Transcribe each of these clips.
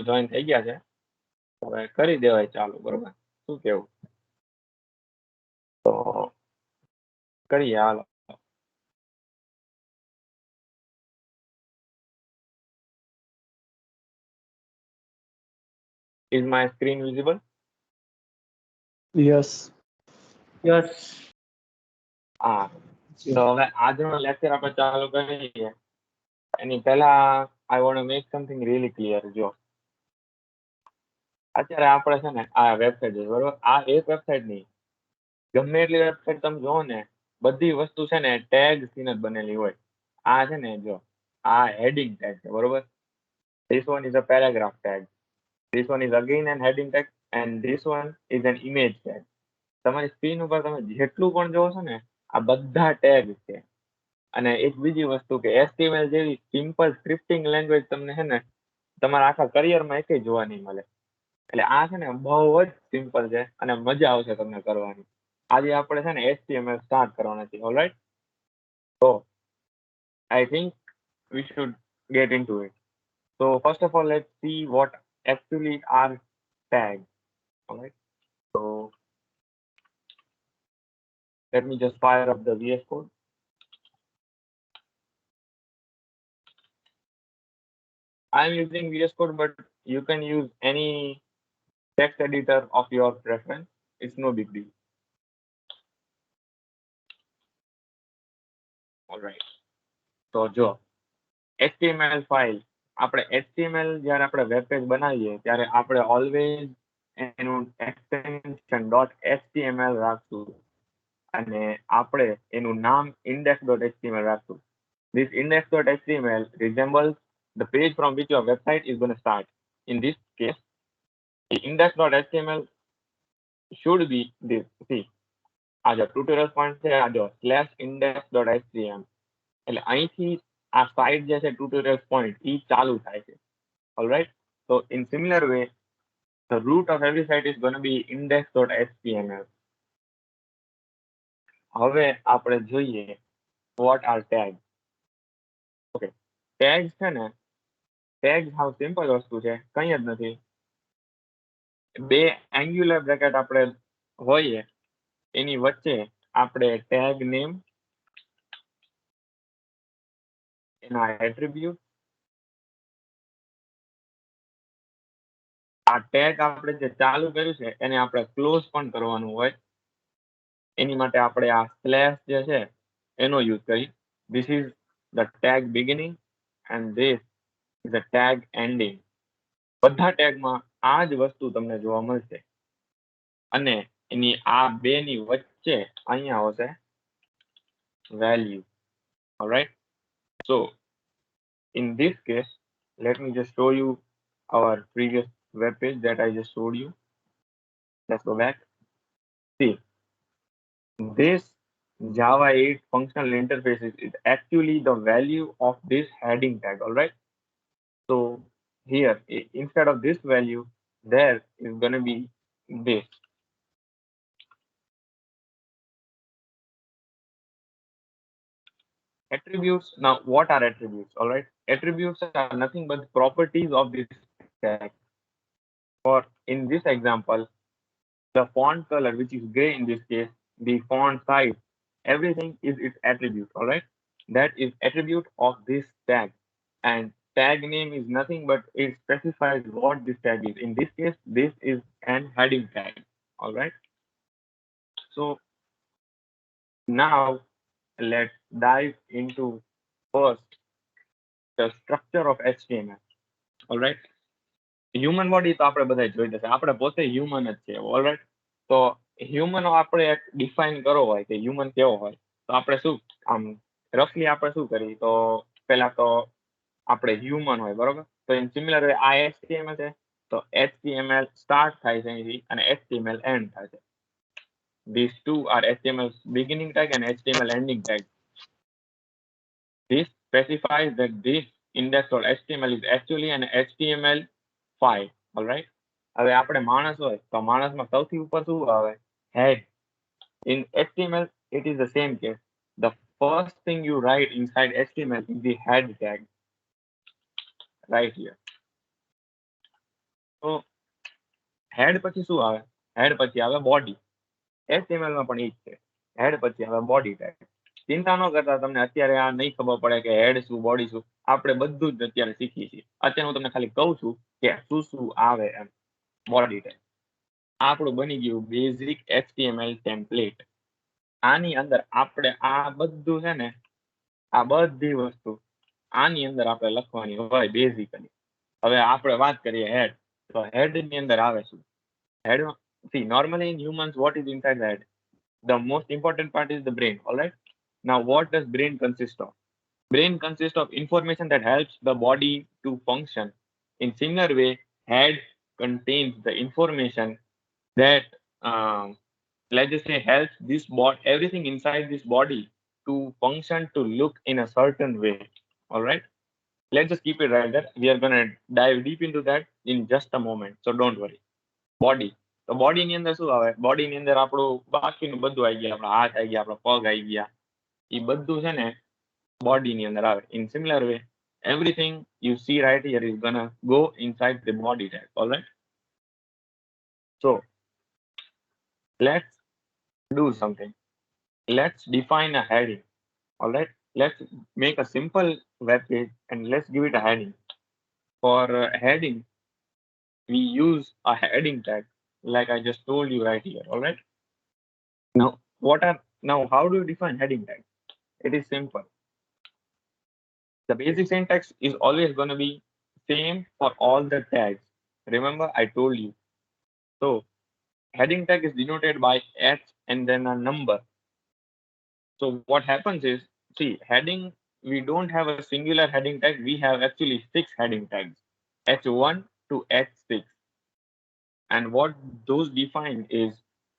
Join થઈ ગયા છે, હવે કરી દેવાય ચાલુ, બરોબર? શું કેવું? તો કરીએ હાલો. Is my screen visible? Yes. Yes. હા, તો હવે આજનો લેક્ચર આપણે ચાલુ કરીએ એની પહેલા I want to make something really clear. જો અત્યારે આપણે છે ને આ વેબસાઇટ છે, બરોબર? આ એક વેબસાઇટ નહીં, ગમે એટલી વેબસાઇટ તમે જોવો ને, બધી વસ્તુ છે ને ટેગ થી જ બનેલી હોય. આ છે ને જો આ હેડિંગ ટેગ છે, બરોબર? This one is a paragraph tag. This one is again an heading tag and this one is an image tag. તમારી સ્ક્રીન ઉપર તમે જેટલું પણ જોવો છો ને, આ બધા ટેગ છે. અને એક બીજી વસ્તુ કે HTML જેવી સિમ્પલ સ્ક્રિપ્ટિંગ લેંગ્વેજ તમને છે ને તમારા આખા કરિયરમાં એકેય જોવા નહીં મળે. એટલે આ છે ને બહુ જ સિમ્પલ છે અને મજા આવશે તમને કરવાની. આજે આપણે છે ને HTML સ્ટાર્ટ કરવાના છે. Alright, so I think we should get into it. So first of all, let's see what actually are tags. Alright, so let me just fire up the VS Code. I'm using VS Code, but you can use any text editor of your preference. It's no big deal. Alright, so જો HTML file, આપણે HTML જ્યારે આપણે web page બનાવીએ ત્યારે આપણે always એનું extension .html રાખશું અને આપણે એનું નામ index.html રાખશું. This index.html resembles the page from which your website is going to start. In this case, the index.html should be this. See, આ જો tutorial point છે, આ જો /index.html, એટલે અહીંથી આ સાઇટ જે છે tutorial point ઈ ચાલુ થાય છે. Alright, so in similar way, the root of every site is going to be index.html. હવે આપણે જોઈએ what are tags. Okay, tags છે ને, tags how simple વસ્તુ છે, કંઈ જ નથી. બે angular bracket આપણે હોઈએ એની વચ્ચે આપણે tag name, એના attribute, આ tag આપણે જે ચાલુ કર્યું છે એને આપણે ક્લોઝ પણ કરવાનું હોય. એની માટે આપણે આ સ્લેશ જે છે એનો યુઝ કરી. This is the tag beginning and this is the tag ending. બધા ટેગમાં આ જ વસ્તુ તમને જોવા મળશે અને એની આ બેની વચ્ચે અહીંયા આવશે value. Alright, so in this case, let me just show you our previous web page that I just showed you. Let's go back. See, this Java 8 functional interface is actually the value of this heading tag. All right, so here instead of this value there is going to be this. Attributes. Now what are attributes? All right, attributes are nothing but properties of this tag. For in this example, the font color, which is gray in this case, the font size, everything is its attribute. All right, that is attribute of this tag. And tag name is nothing but it specifies what this tag is. In this case, this is an heading tag. All right, so now let's dive into first the structure of HTML. All right, human body તો આપણે બધા જોઈ જશે, આપણે પોતે human જ છે. All right, તો હ્યુમન આપણે એક ડિફાઇન કરવો હોય કે હ્યુમન કેવો હોય, તો આપણે શું આમ રફલી આપણે શું કરી, તો પહેલા તો આપણે હ્યુમન હોય, બરોબર? તો ઇન સિમિલર વે આ HTML છે, તો HTML સ્ટાર્ટ થાય છે અહીંથી અને HTML એન્ડ થાય છે. These two are HTML beginning tag and HTML ending tag. This specifies that this index.html is actually an HTML file. All right, હવે આપણે માણસ હોય તો માણસમાં સૌથી ઉપર શું આવે? Head. In HTML, it is the same case. The first thing you write inside HTML is the head tag, right here. તો હેડ પછી શું આવે? હેડ પછી આવે બોડી. HTML માં પણ એ જ છે. હેડ પછી આવે બોડી ટેગ. ચિંતા ન કરતા, તમને અત્યારે આ નહીં ખબર પડે કે હેડ શું બોડી શું. આપણે બધું જ અત્યારે શીખીએ છીએ. અત્યારે હું તમને ખાલી કહું છું કે શું શું આવે એમ. બોડી ટેગ આપણું બની ગયું બેઝિક HTML ટેમ્પલેટ. આની અંદર આપણે આ બધું છે ને, આ બધી વસ્તુ આની અંદર આપણે લખવાની હોય બેઝિકલી. હવે આપણે વાત કરીએ હેડ. તો હેડ ની અંદર આવે શું? હેડ, see, normally in humans, what is inside the head? The most important part is the brain. All right. Now, what does brain consist of? Brain consists of information that helps the body to function. In similar way, head contains the information that, let's just say, helps this body, everything inside this body to function, to look in a certain way. All right. Let's just keep it right there. We are going to dive deep into that in just a moment. So don't worry. Body. તો body ની અંદર શું આવે? Body ની અંદર આપણું બાકીનું બધું આવી ગયા. આપણા હાથ આવી ગયા, આપણા પગ આવી ગયા. એ બધું છે ને બોડી ની અંદર આવે. In similar way, everything you see right here is gonna go inside the body tag. All right. So let's do something. Let's define a heading. All right. Let's make a simple web page and let's give it a heading. For heading, we use a heading tag, like I just told you right here. All right. Now how do you define heading tag? It is simple. The basic syntax is always going to be same for all the tags. Remember, I told you. So heading tag is denoted by H and then a number. So what happens is, see, heading, we don't have a singular heading tag. We have actually 6 heading tags, H1 to H6. And what those define is,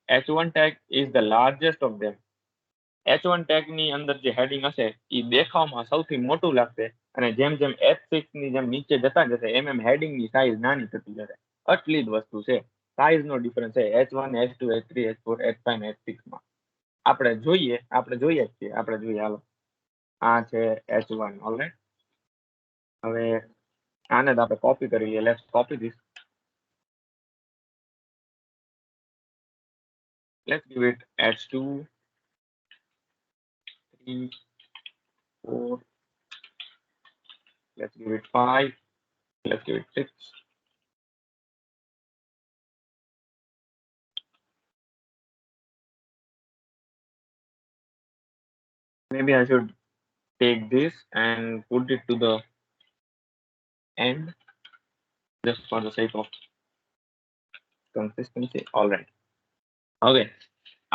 H1 tag is the largest of them. H1 tag ની અંદર જે heading હશે એ દેખાવમાં સૌથી મોટું લાગશે, અને જેમ જેમ H6 ની જેમ નીચે જતા જશે એમ એમ heading ની સાઈઝ નાની થતી જશે. આટલી જ વસ્તુ છે. સાઈઝ નો ડિફરન્સ છે H1, H2, H3, H4, H5 ને H6 માં. આપણે જોઈએ જ છીએ. આપણે જોઈએ, હાલો, આ છે H1. ઓલરાઈટ. હવે આને જ આપણે કોપી કરી લઈએ. Let's copy this. Let's give it H2, 3, 4. Let's give it 5. Let's give it 6. Maybe I should take this and put it to the end, just for the sake of consistency. All right. Okay.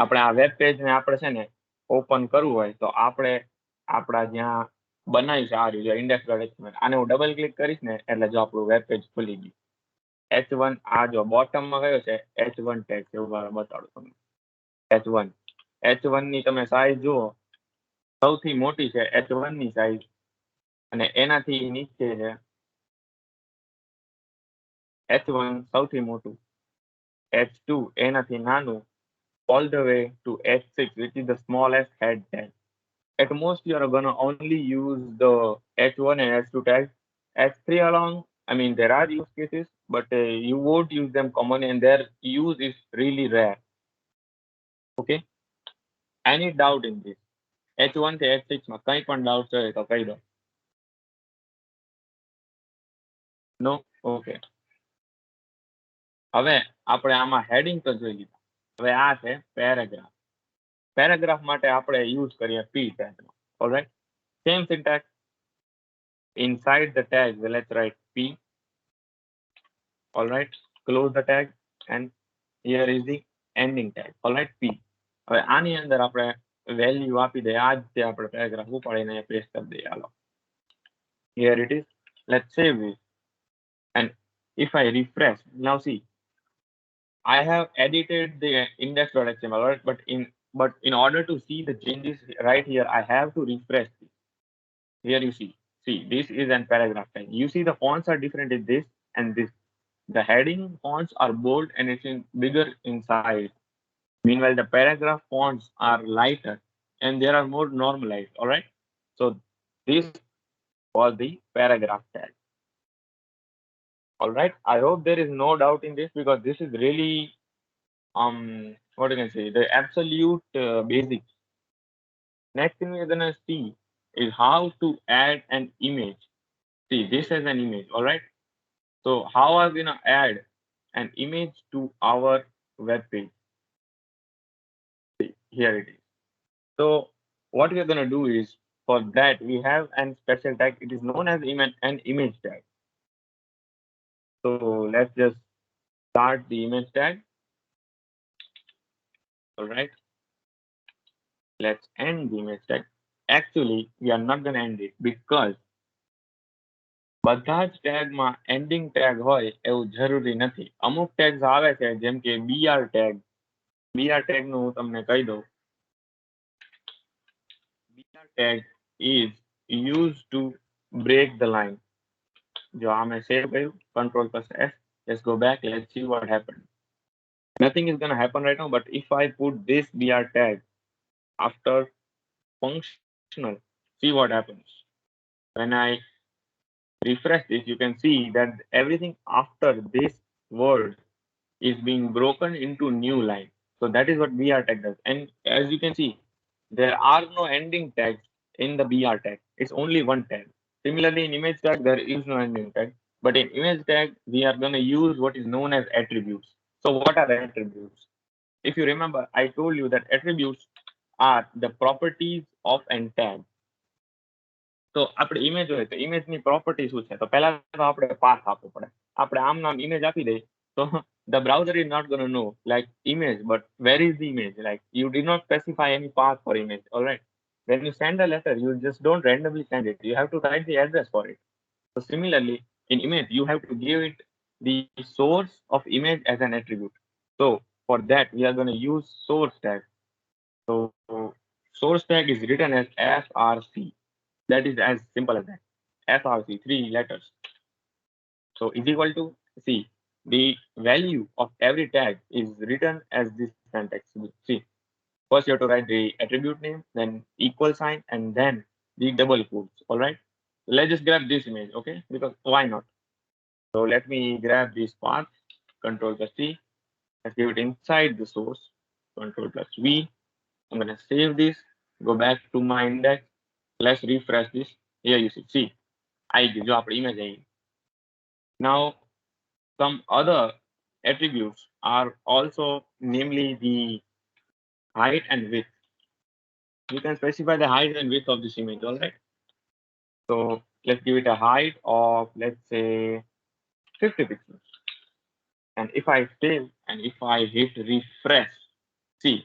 આપણે આ web page ને આપણે છે ને open કરવું હોય તો આપણે આપણા જ્યાં બનાવી છે આ રીતે index.html, આને હું ડબલ ક્લિક કરીશ ને એટલે જો આપણું વેબ પેજ ખુલી ગયું. H1 આ જો બોટમમાં કયો છે H1 ટેગ છે. હું બતાડું તમને. H1 ની તમે સાઈઝ જુઓ, સૌથી મોટી છે H1 ની સાઈઝ, અને એનાથી નીચે છે H1 સૌથી મોટું, H2 એનાથી નાનું, all the way to H6, which is the smallest head tag. At most, you are gonna only use the H1 and H2 tags. H3 along, I mean, there are use cases, but you won't use them commonly, and their use is really rare. Okay. Any doubt in this? H1 to H6 માં કંઈ પણ doubt હોય તો કહી દો. No? Okay. હવે આપણે આમાં heading તો જોઈ લીધા. હવે આ છે paragraph. Paragraph માટે આપણે use કરીએ P tag. All right. Same syntax. Inside the tag, let's write P. All right. Close the tag, and here is the ending tag. All right. P. હવે આની અંદર આપણે value આપી દે. આ જ તે આપણે paragraph ઉપાડીને paste કરી દઈએ. હાલો. Here it is. Let's save it. And if I refresh, now see, I have edited the index.html, right? But in order to see the changes right here, I have to refresh this. Here you see, this is an paragraph tag. You see the fonts are different in this and this. The heading fonts are bold and it's bigger inside. Meanwhile, the paragraph fonts are lighter and they are more normalized. All right. So this was the paragraph tag. All right. I hope there is no doubt in this because this is really what you can say the absolute basics. Next thing we're gonna see is how to add an image. See, this is an image. All right. So how are we gonna add an image to our web page? See, here it is. So what we are gonna do is for that we have an special tag. It is known as an image tag. So let's just start the image tag. All right. Let's end the image tag. Actually, we are not gonna end it because બધા જ ટેગમાં ending tag હોય એવું જરૂરી નથી. અમુક tags આવે છે જેમ કે બીઆર ટેગ. બીઆર ટેગ નું હું તમને કહી દઉં. BR tag is used to break the line. જો આમે સેવ કર્યું, Control plus S. Let's go back. Let's see what happened. Nothing is gonna happen right now, but if I put this BR tag after functional, see what happens. When I refresh this, you can see that everything after this word is being broken into new line. So that is what BR tag does. And as you can see, there are no ending tags in the BR tag. It's only one tag. Similarly, in image tag, there is no ending tag. But in image tag, we are going to use what is known as attributes. So what are attributes? If you remember, I told you that attributes are the properties of an tag. તો આપણે image હોય તો ઇમેજની property શું છે? તો પહેલા તો આપણે પાથ આપવો પડે. આપણે આમ નામ ઇમેજ આપી દઈએ તો the browser is not going to know like image, but where is the image? Like you did not specify any path for image. All right. When you send a letter, you just don't randomly send it. You have to write the address for it. So similarly, in image, you have to give it the source of image as an attribute. So for that, we are going to use source tag. So source tag is written as FRC. That is as simple as that. FRC, 3 letters. So is equal to C. The value of every tag is written as this syntax. See, first you have to write the attribute name, then equal sign, and then the double quotes. All right. Let's just grab this image, okay? Because why not? So let me grab this path. Control plus C. Let's give it inside the source. Control plus V. I'm gonna save this. Go back to my index. Let's refresh this. Here you see. I give you our image. Now, some other attributes are also, namely the height and width. You can specify the height and width of this image, all right? So let's give it a height of, let's say, 50 pixels. And if I save and if I hit refresh, see,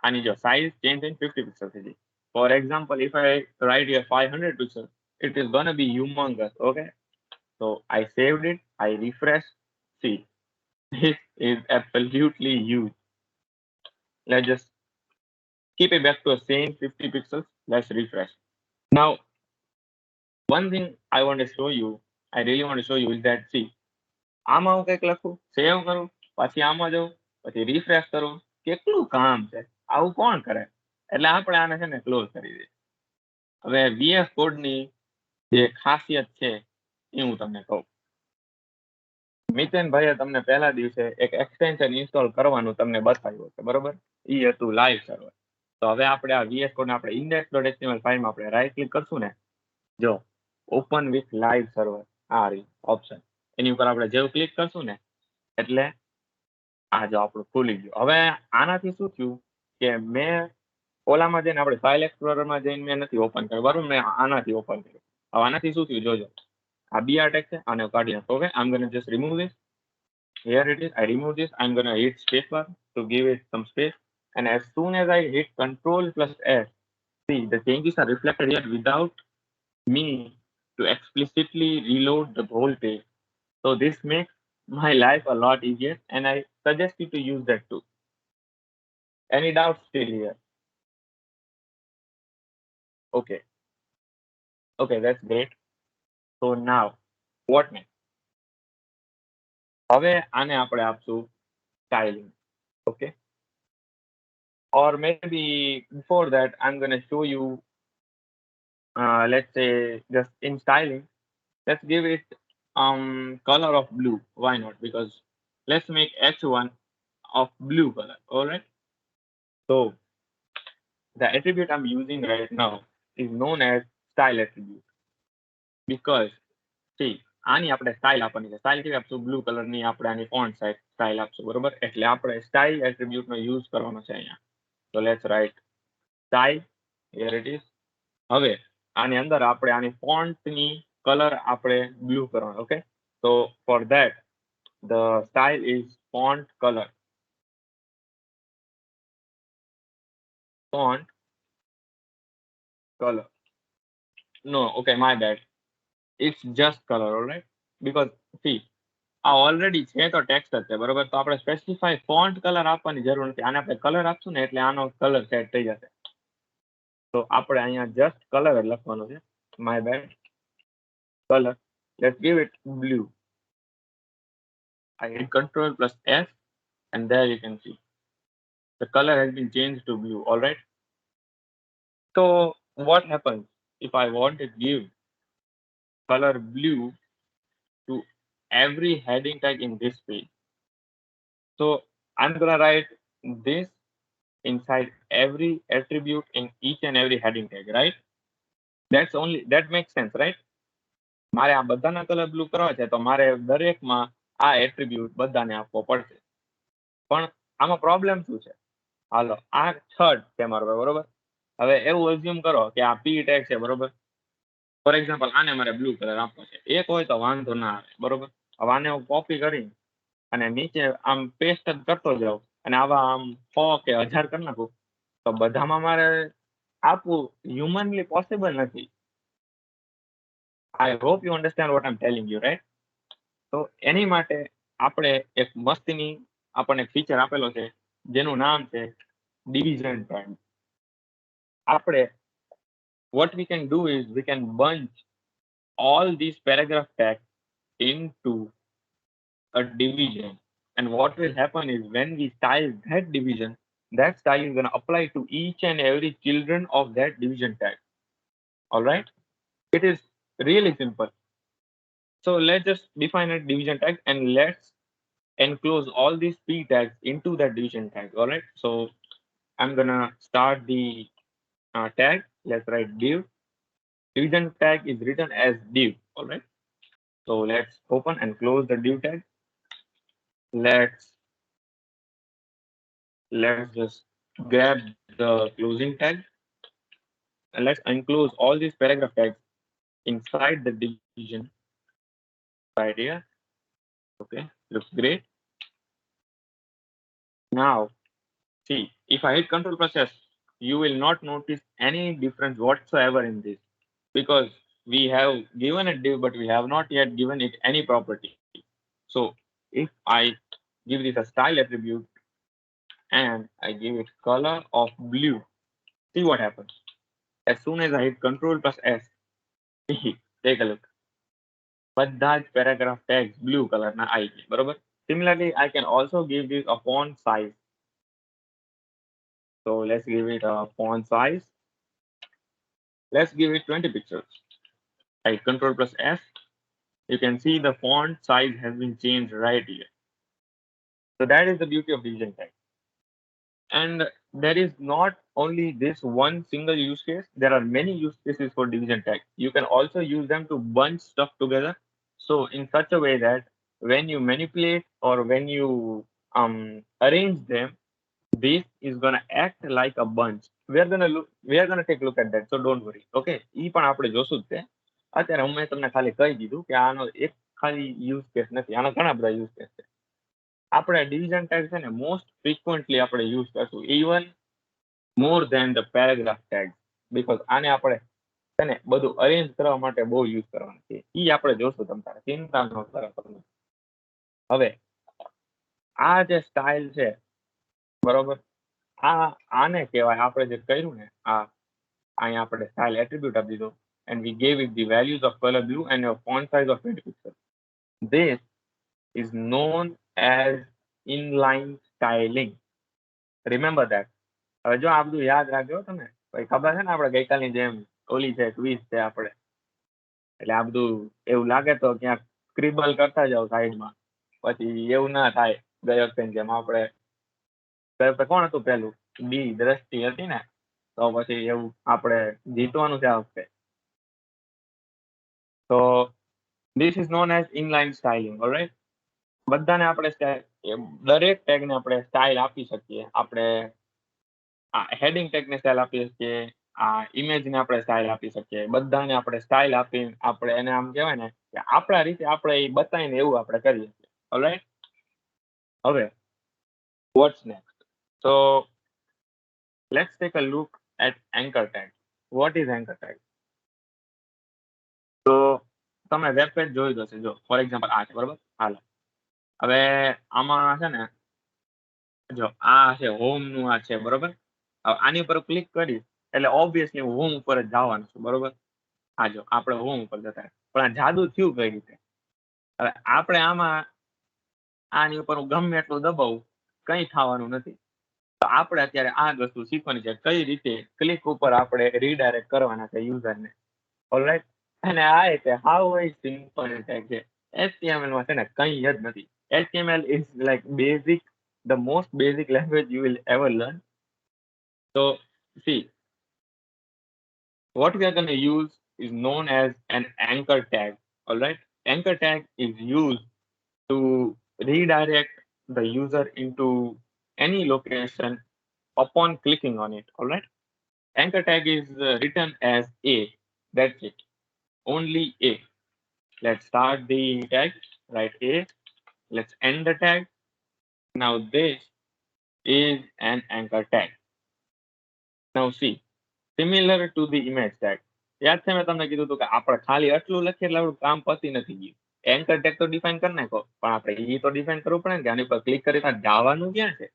I need your size change in 50 pixels. For example, if I write here 500 pixels, it is gonna be humongous, okay? So I saved it, I refresh, see, this is absolutely huge. Let's just keep it back to the same 50 pixels. Let's refresh. Now, one thing I want to show you, I really want to show you is that, see, આમાં હું કંઈક લખું, સેવ કરું, પછી આમાં જઉં, પછી refresh કરું, કેટલું કામ છે, આવું કોણ કરે? એટલે આપણે આને છે ને ક્લોઝ કરી દઈએ. હવે VS કોડની જે ખાસિયત છે એ હું તમને કહું. મિતેન ભાઈએ તમને પહેલા દિવસે એક એક્સટેન્શન ઇન્સ્ટોલ કરવાનું તમને બતાવ્યું છે, બરોબર? એ હતું લાઈવ સર્વર. તો હવે આપણે આ VS કોડને આપણે index.html ફાઇલમાં આપણે રાઈટ ક્લિક કરશું ને, જો ઓપન વિથ લાઈવ સર્વર આ ઓપ્શન એની ઉપર આપણે જેવું ક્લિક કરશું ને એટલે આ જો આપણું ખુલી ગયું. હવે આનાથી શું થયું કે મેં ઓલામાં જઈને આપણે ફાઇલ એક્સપ્લોરરમાં જઈને મેં નથી ઓપન કર્યું, બરોબર? મેં આનાથી ઓપન કર્યું. હવે આનાથી શું થયું જોજો, આ BR tag છે, આને કાઢી નાખો. Okay, I'm going to just remove this. Here it is. I remove this. I'm going to hit spacebar to give it some space. And as soon as I hit Control plus S, see, the changes are reflected here without me to explicitly reload the whole page. So this makes my life a lot easier, and I suggest you to use that too. Any doubts still here? Okay. Okay, that's great. So now, what next? હવે આને આપણે આપશું styling. Okay. Or maybe before that, I'm going to show you, let's say, just in styling, let's give it color of blue. Why not? Because let's make h1 of blue color. All right. So the attribute I'm using right now is known as style attribute because see આની આપણે style આપવાની છે style કેવી આપશું blue કલરની આપણે આની font size style આપશું બરોબર એટલે આપણે સ્ટાઇલ એટ્રીબ્યુટનો યુઝ કરવાનો છે અહીંયા તો let's write style here it is હવે આની અંદર આપણે આની ફોન્ટની કલર આપણે બ્લુ કરવાનો okay so for that the style is font color no okay my bad it's just color all right because see આ ઓલરેડી છે તો ટેક્સ્ટ જ છે બરોબર તો આપણે સ્પેસિફાઈ ફોન્ટ કલર આપવાની જરૂર નથી આને આપણે કલર આપશું ને એટલે આનો કલર સેટ થઈ જશે તો આપણે અહીંયા જસ્ટ કલર જ લખવાનો છે my bad colour let's give it blue I hit Control plus S and there you can see the color has been changed to blue all right so what happens if I want to give color blue to every heading tag in this page so I'm gonna write this inside every attribute in each and every heading tag right that makes sense right મારે આ બધાના colour blue કરવા છે તો મારે દરેકમાં આ attribute બધાને આપવો પડશે પણ આમાં પ્રોબ્લેમ શું છે હાલો આ થર્ડ છે મારો બરોબર હવે એવું એઝ્યુમ કરો કે આ પી ટેગ છે બરોબર ફોર એક્ઝામ્પલ આને મારે બ્લુ કલર આપવો છે એક હોય તો વાંધો ના આવે બરોબર હવે આને હું કોપી કરી અને નીચે આમ પેસ્ટ જ કરતો જાઉં અને આવા આમ 100 કે 1000 કરી નાખું તો બધામાં મારે આપવું હ્યુમનલી પોસિબલ નથી I hope you understand what I'm telling you, right? તો એની માટે આપણે એક મસ્તીની આપણને ફીચર આપેલો છે જેનું નામ છે ડિવિઝન ટેગ આપણે what we can do is we can bunch all these paragraph tags into a division and what will happen is when we style that division that style is going to apply to each and every children of that division tag all right it is really simple so let's just define a division tag and let's enclose all these p tags into that division tag all right so I'm gonna start the tag let's write division tag is written as div all right so let's open and close the div tag let's just grab the closing tag and let's enclose all these paragraph tags inside the division right here okay looks great now see if I hit Control plus S you will not notice any difference whatsoever in this because we have given a div but we have not yet given it any property so if I give this a style attribute and I give it color of blue see what happens as soon as I hit Control plus S take a look બધા જ paragraph tags blue color ના આવી ગયા બરોબર similarly I can also give this a font size so let's give it a font size let's give it 20 pixels I hit Control plus S you can see the font size has been changed right here so that is the beauty of division tag and there is not only this one single use case there are many use cases for division tag you can also use them to bunch stuff together so in such a way that when you manipulate or when you arrange them this is going to act like a bunch we are going to take a look at that so don't worry okay ઈ પણ આપણે જોશું જ છે અત્યારે હું તમને ખાલી કહી દીધું કે આનો એક ખાલી યુઝ કેસ નથી આના ઘણા બધા યુઝ કેસ છે આપણે ડિવિઝન ટેગ છે ને મોસ્ટ ફ્રીક્વન્ટલી આપણે યુઝ કરશું even more than the paragraph tag because આને આપણે છે ને બધું અરેન્જ કરવા માટે બહુ યુઝ કરવાનું છે ઈ આપણે જોશું તમ તારે ચિંતા ન કરો હવે આ જે સ્ટાઇલ છે બરોબર આને કહેવાય આપણે જે કર્યું ને અહીંયા આપણે સ્ટાઇલ એટ્રીબ્યુટ આપી દીધો and we gave it the values of color blue and a font size of 20 pixels this is known as inline styling remember that હવે જો આ બધું યાદ રાખજો તમે ભાઈ ખબર છે ને આપણે ગઈકાલની જેમ ઓલી છે ક્વિઝ છે આપણે એટલે આ બધું એવું લાગે તો ક્યાંક સ્ક્રિબલ કરતા જાવ સાઈડમાં, પછી એવું ના થાય ગઈ વખતે જેમ આપણે ગઈ વખતે કોણ હતું પેલું બી દ્રષ્ટિ હતી ને, તો પછી એવું આપણે જીતવાનું છે આ વખતે. તો this is known as inline styling, alright. બધાને આપણે દરેક ટેગને આપણે સ્ટાઇલ આપી શકીએ. આપણે આ હેડિંગ ટેગને સ્ટાઇલ આપી શકીએ, આ ઇમેજને આપણે સ્ટાઇલ આપી શકીએ. બધાને આપણે સ્ટાઇલ આપી આપણે એને આમ કહેવાય ને કે આપણા રીતે આપણે એ બતાવીને એવું આપણે કરીએ છીએ. ઓલરાઈટ. હવે what's next? So let's take a look at anchor tag. What is anchor tag? તો તમે વેબ પેજ જોઈ દો છે, જો ફોર એક્ઝામ્પલ આ છે બરોબર. હાલો હવે આમાં છે ને જો આ છે હોમ નું આ છે બરોબર. હવે આની ઉપર ક્લિક કરી એટલે ઓબ્વિયસલી હું હોમ ઉપર જ જવાનું છું બરોબર. હા જો આપણે હોમ ઉપર જતા, પણ આ જાદુ થયું કઈ રીતે? હવે આપણે આમાં આની ઉપર હું ગમે એટલું દબાવું કંઈ થવાનું નથી. તો આપણે અત્યારે આ વસ્તુ શીખવાની છે કઈ રીતે ક્લિક ઉપર આપણે રીડાયરેક્ટ કરવાના છે યુઝરને. ઓલરાઈટ. અને આ રીતે હાઉ સિમ્પલ છે. HTML માં છે ને કંઈ જ નથી. HTML is like basic, the most basic language you will ever learn. So see, what we are going to use is known as an anchor tag. Alright, anchor tag is used to redirect the user into any location upon clicking on it. Alright, anchor tag is written as A. That's it, only A. Let's start the tag, write A. Let's end the tag. Now this is an anchor tag. Now see, similar to the image tag. યાદ છે મેં તમને કીધું હતું કે આપણે ખાલી આટલું લખીએ એટલે આપણું કામ પતી નથી ગયું. એન્કર ટેગ તો ડિફાઇન કરી નાખો, પણ આપણે એ તો ડિફાઇન કરવું પડે ને કે આની પર ક્લિક કરી જવાનું ક્યાં છે.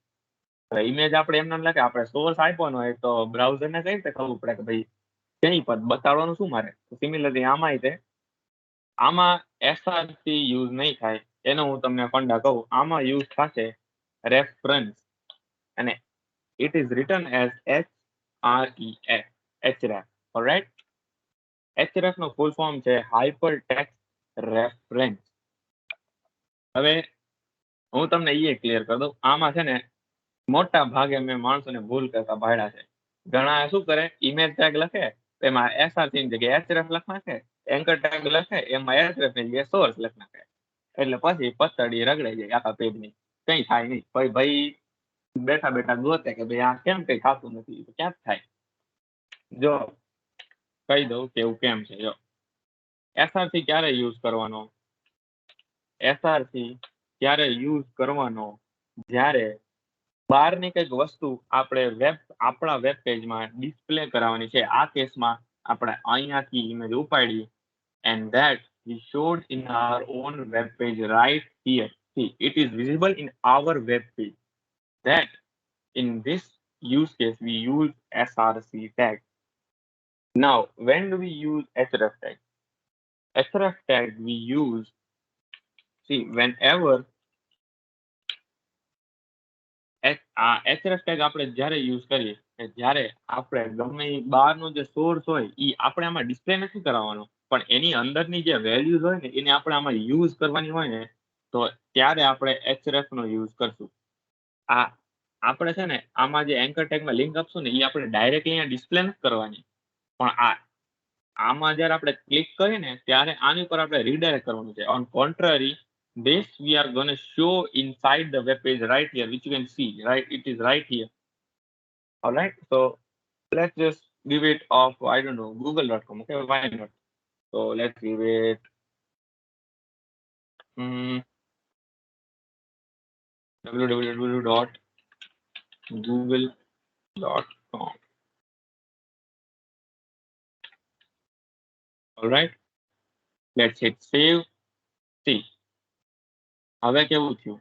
ઇમેજ આપણે એમને લખે, આપણે સોર્સ આપ્યો હોય તો બ્રાઉઝરને કઈ રીતે ખબર પડે કે ભાઈ ક્યાંય પર બતાડવાનું શું મારે. સિમિલરલી આમાં તે આમાં SRC યુઝ નહીં થાય. એનો હું તમને ફંડા કહું. આમાં યુઝ થશે રેફરન્સ, અને it is written as HREF, href. Alright, href no full form છે હાઇપરટેક્સ્ટ રેફરન્સ. હવે હું તમને એ ક્લિયર કરી દઉં. આમાં છે ને મોટા ભાગે મેં માણસોને ભૂલ કરતા ભાડ્યા છે. ઘણા શું કરે, ઇમેજ ટેગ લખે એમાં SRC ની જગ્યાએ href લખ નાખે, એન્કર ટેગ લખે એમાં href ની જગ્યાએ સોર્સ લખ નાખે, એટલે પછી પતડી રગડાઈ જાય આખા પેજની. કઈ થાય નહીં. ભાઈ બેઠા બેઠા ગોતે કે ભાઈ આ કેમ કઈ થતું નથી, ક્યાં થાય. જો કહી દઉં કે એવું કેમ છે. જો SRC ક્યારે યુઝ કરવાનો? SRC ક્યારે યુઝ કરવાનો? જ્યારે બહારની કંઈક વસ્તુ આપણે આપણા વેબ પેજમાં ડિસ્પ્લે કરાવવાની છે. આ કેસમાં આપણે અહીંયાથી ઇમેજ ઉપાડી and that we showed in our own web page right here. See, it is visible in our web page. That in this use case we use SRC tag. Now, when do we use href tag? Href tag we use, see, whenever href tag આપણે જ્યારે use કરીએ જ્યારે આપણે ગમે બહારનો જે source હોય એ આપણે આમાં ડિસ્પ્લે નથી કરાવવાનો, પણ એની અંદરની જે વેલ્યુઝ હોય ને એને આપણે આમાં યુઝ કરવાની હોય ને, તો ત્યારે આપણે href નો યુઝ કરશું. આ આપણે છે ને આમાં જે એન્કર ટેગમાં લિંક આપશું ને એ આપણે ડાયરેક્ટલી અહીંયા ડિસ્પ્લે નથી કરવાની, પણ આમાં જ્યારે આપણે ક્લિક કરીએ ને ત્યારે આની ઉપર આપણે રીડાયરેક્ટ કરવાનું છે. On contrary, this we are going to show inside the web page right here, which you can see, right? It is right here. All right, so let's just give it off, I don't know, google.com. Okay, why not? So let's give it www.google.com. all right, let's hit save. See, હવે કેવું થયું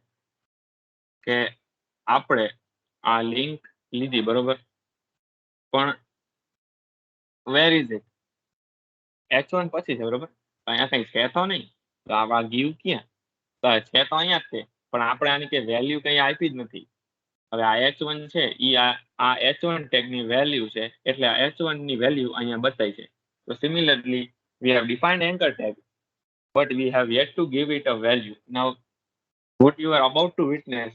કે આપણે આ link લીધી બરોબર, પણ where is it? H1 પછી છે બરોબર, અહીંયા કઈ છે તો નહીં, તો આ ગીવ ક્યાં? તો છે તો અહીંયા જ છે, પણ આપણે આની કે વેલ્યુ કઈ આપી જ નથી. હવે આ H1 છે એ આ H1 ટેગની વેલ્યુ છે, એટલે આ H1 ની વેલ્યુ અહીંયા બતાવી છે. તો similarly we have defined anchor tag but we have yet to give it a value. Now, what you are about to witness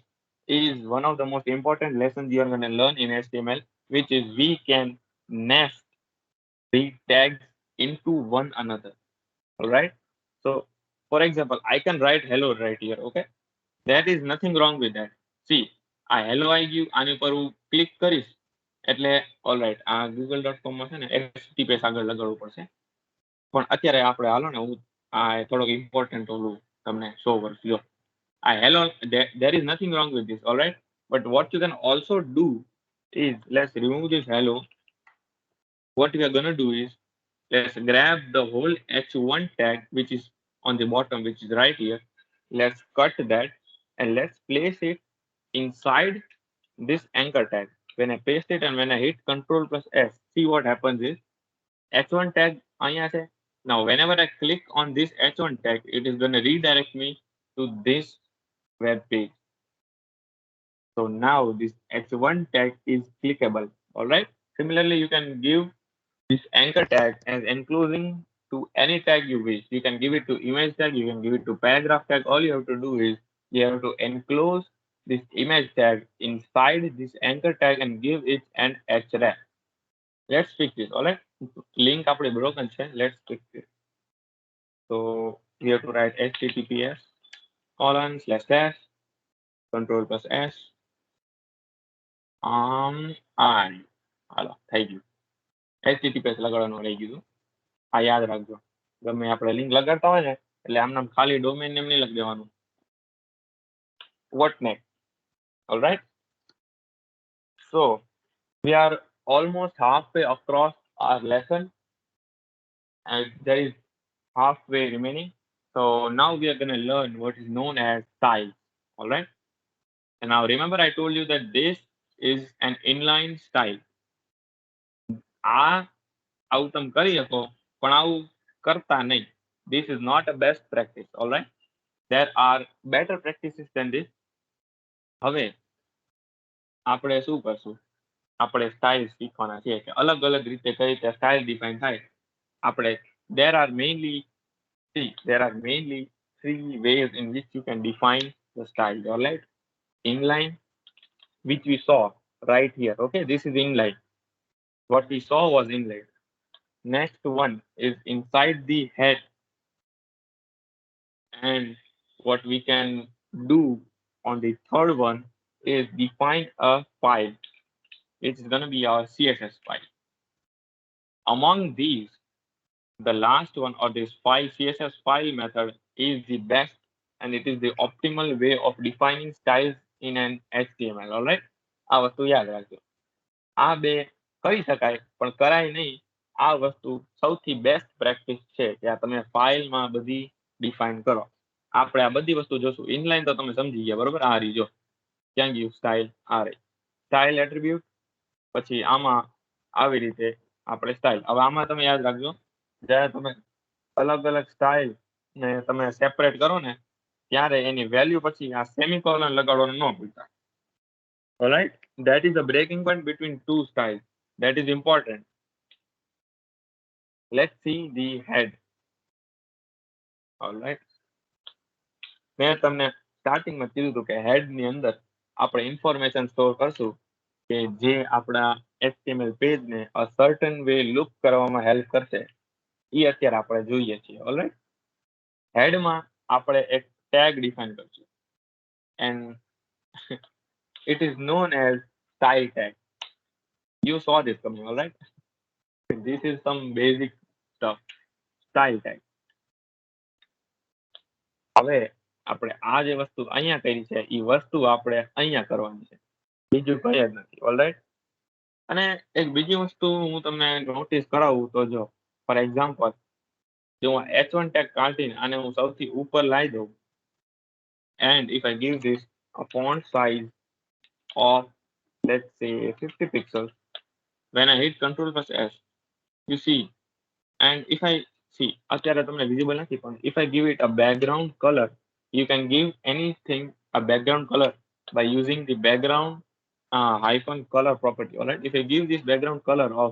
is one of the most important lessons you are going to learn in HTML, which is we can nest the tags into one another. All right. So, for example, I can write hello right here. Okay. There is nothing wrong with that. See, આ hello આવી ગયું, આની ઉપર હું click કરીશ એટલે alright આ google.com માં છે ને https આગળ લગાડવું પડશે. પણ અત્યારે આપણે હાલો ને હું આ થોડોક ઇમ્પોર્ટન્ટ ઓલું તમને શો કરશું. જો આ hello, there is nothing wrong with this, all right? But what you can also do is, let's remove this hello. What we are going to do is, let's grab the whole h1 tag which is on the bottom, which is right here. Let's cut that and let's place it inside this anchor tag. When I paste it and when I hit Control plus S, see what happens is h1 tag અહીંયા છે. Now whenever I click on this h1 tag, it is going to redirect me to this web page. So now this h1 tag is clickable. All right. Similarly, you can give this anchor tag as enclosing to any tag you wish. You can give it to image tag, you can give it to paragraph tag. All you have to do is you have to enclose this image tag inside this anchor tag and give it an href. Let's fix this. All right. Link આપણે broken છે. Let's fix it. So we have to write https :/ control plus s I હાલો થઈ ગયું. https લગાડવાનું રહી ગયું. આ યાદ રાખજો. ગમે આપણે લિંક લગાડતા હોય ને એટલે આમ નામ ખાલી ડોમેન નેમ નહીં લખી દેવાનું. What next? All right. So we are almost halfway across our lesson and there is halfway remaining. So now we are going to learn what is known as styles. All right. And now remember I told you that this is an inline style. આવું તમે કરી શકો પણ આવું કરતા નહીં. This is not a best practice. All right. There are better practices than this. હવે આપણે શું કરશું? આપણે સ્ટાઇલ શીખવાના છે કે અલગ અલગ રીતે કઈ રીતે સ્ટાઇલ ડિફાઇન થાય. આપણે there are mainly three ways in which you can define the style. All right. Inline, which we saw right here. Okay, this is inline. What we saw was inline. Next one is inside the head, and what we can do on the third one is define a file. It's going to be our CSS file. Among these, the last one, or this file CSS file method, is the best and it is the optimal way of defining styles in an HTML. All right. આ વસ્તુ યાદ રાખજો. આ બે કરી શકાય પણ કરાય નહીં. આ વસ્તુ સૌથી બેસ્ટ પ્રેક્ટિસ છે કે આ તમે ફાઇલમાં બધી ડિફાઇન કરો. આપણે આ બધી વસ્તુ જોશું. ઇનલાઇન તો તમે સમજી ગયા બરોબર. આ રહી જો ક્યાં ગયું સ્ટાઇલ, આ રહી સ્ટાઇલ એટ્રીબ્યુટ. પછી આમાં આવી રીતે આપણે સ્ટાઇલ. હવે આમાં તમે યાદ રાખજો જ્યારે તમે અલગ અલગ સ્ટાઇલ ને તમે સેપરેટ કરો ને ત્યારે એની વેલ્યુ પછી આ સેમિકોલન લગાડવાનું ન ભૂલતા. All right. That is the breaking point between two styles. That is important. Let's see the head. All right. મેં તમને સ્ટાર્ટિંગમાં કીધું હતું કે હેડ ની અંદર આપણે ઇન્ફોર્મેશન સ્ટોર કરશું કે જે આપણા HTML પેજને a certain way look કરવામાં હેલ્પ કરશે. એ અત્યારે આપણે જોઈએ છીએ. All right. હેડમાં આપણે એક ટેગ ડિફાઇન કરશું and it is known as style tag. You saw this coming. All right. This is some basic stuff. Style tag. હવે આપણે આ જે વસ્તુ અહીંયા કરી છે એ વસ્તુ આપણે અહીંયા કરવાની છે. બીજું કઈ જ નથી. ઓલરાઈટ. અને એક બીજી વસ્તુ હું તમને નોટિસ કરાવું તો જો ફોર એક્ઝામ્પલ જો હું h1 ટેગ કાઢીને આને હું સૌથી ઉપર લાવી દઉં and if I give this a font size of let's say 50 pixels, when I hit Control plus S, you see, and if I see અત્યારે તમને visible નથી પણ if I give it a background color, you can give anything a background color by using the background hyphen color property. All right. If I give this background color of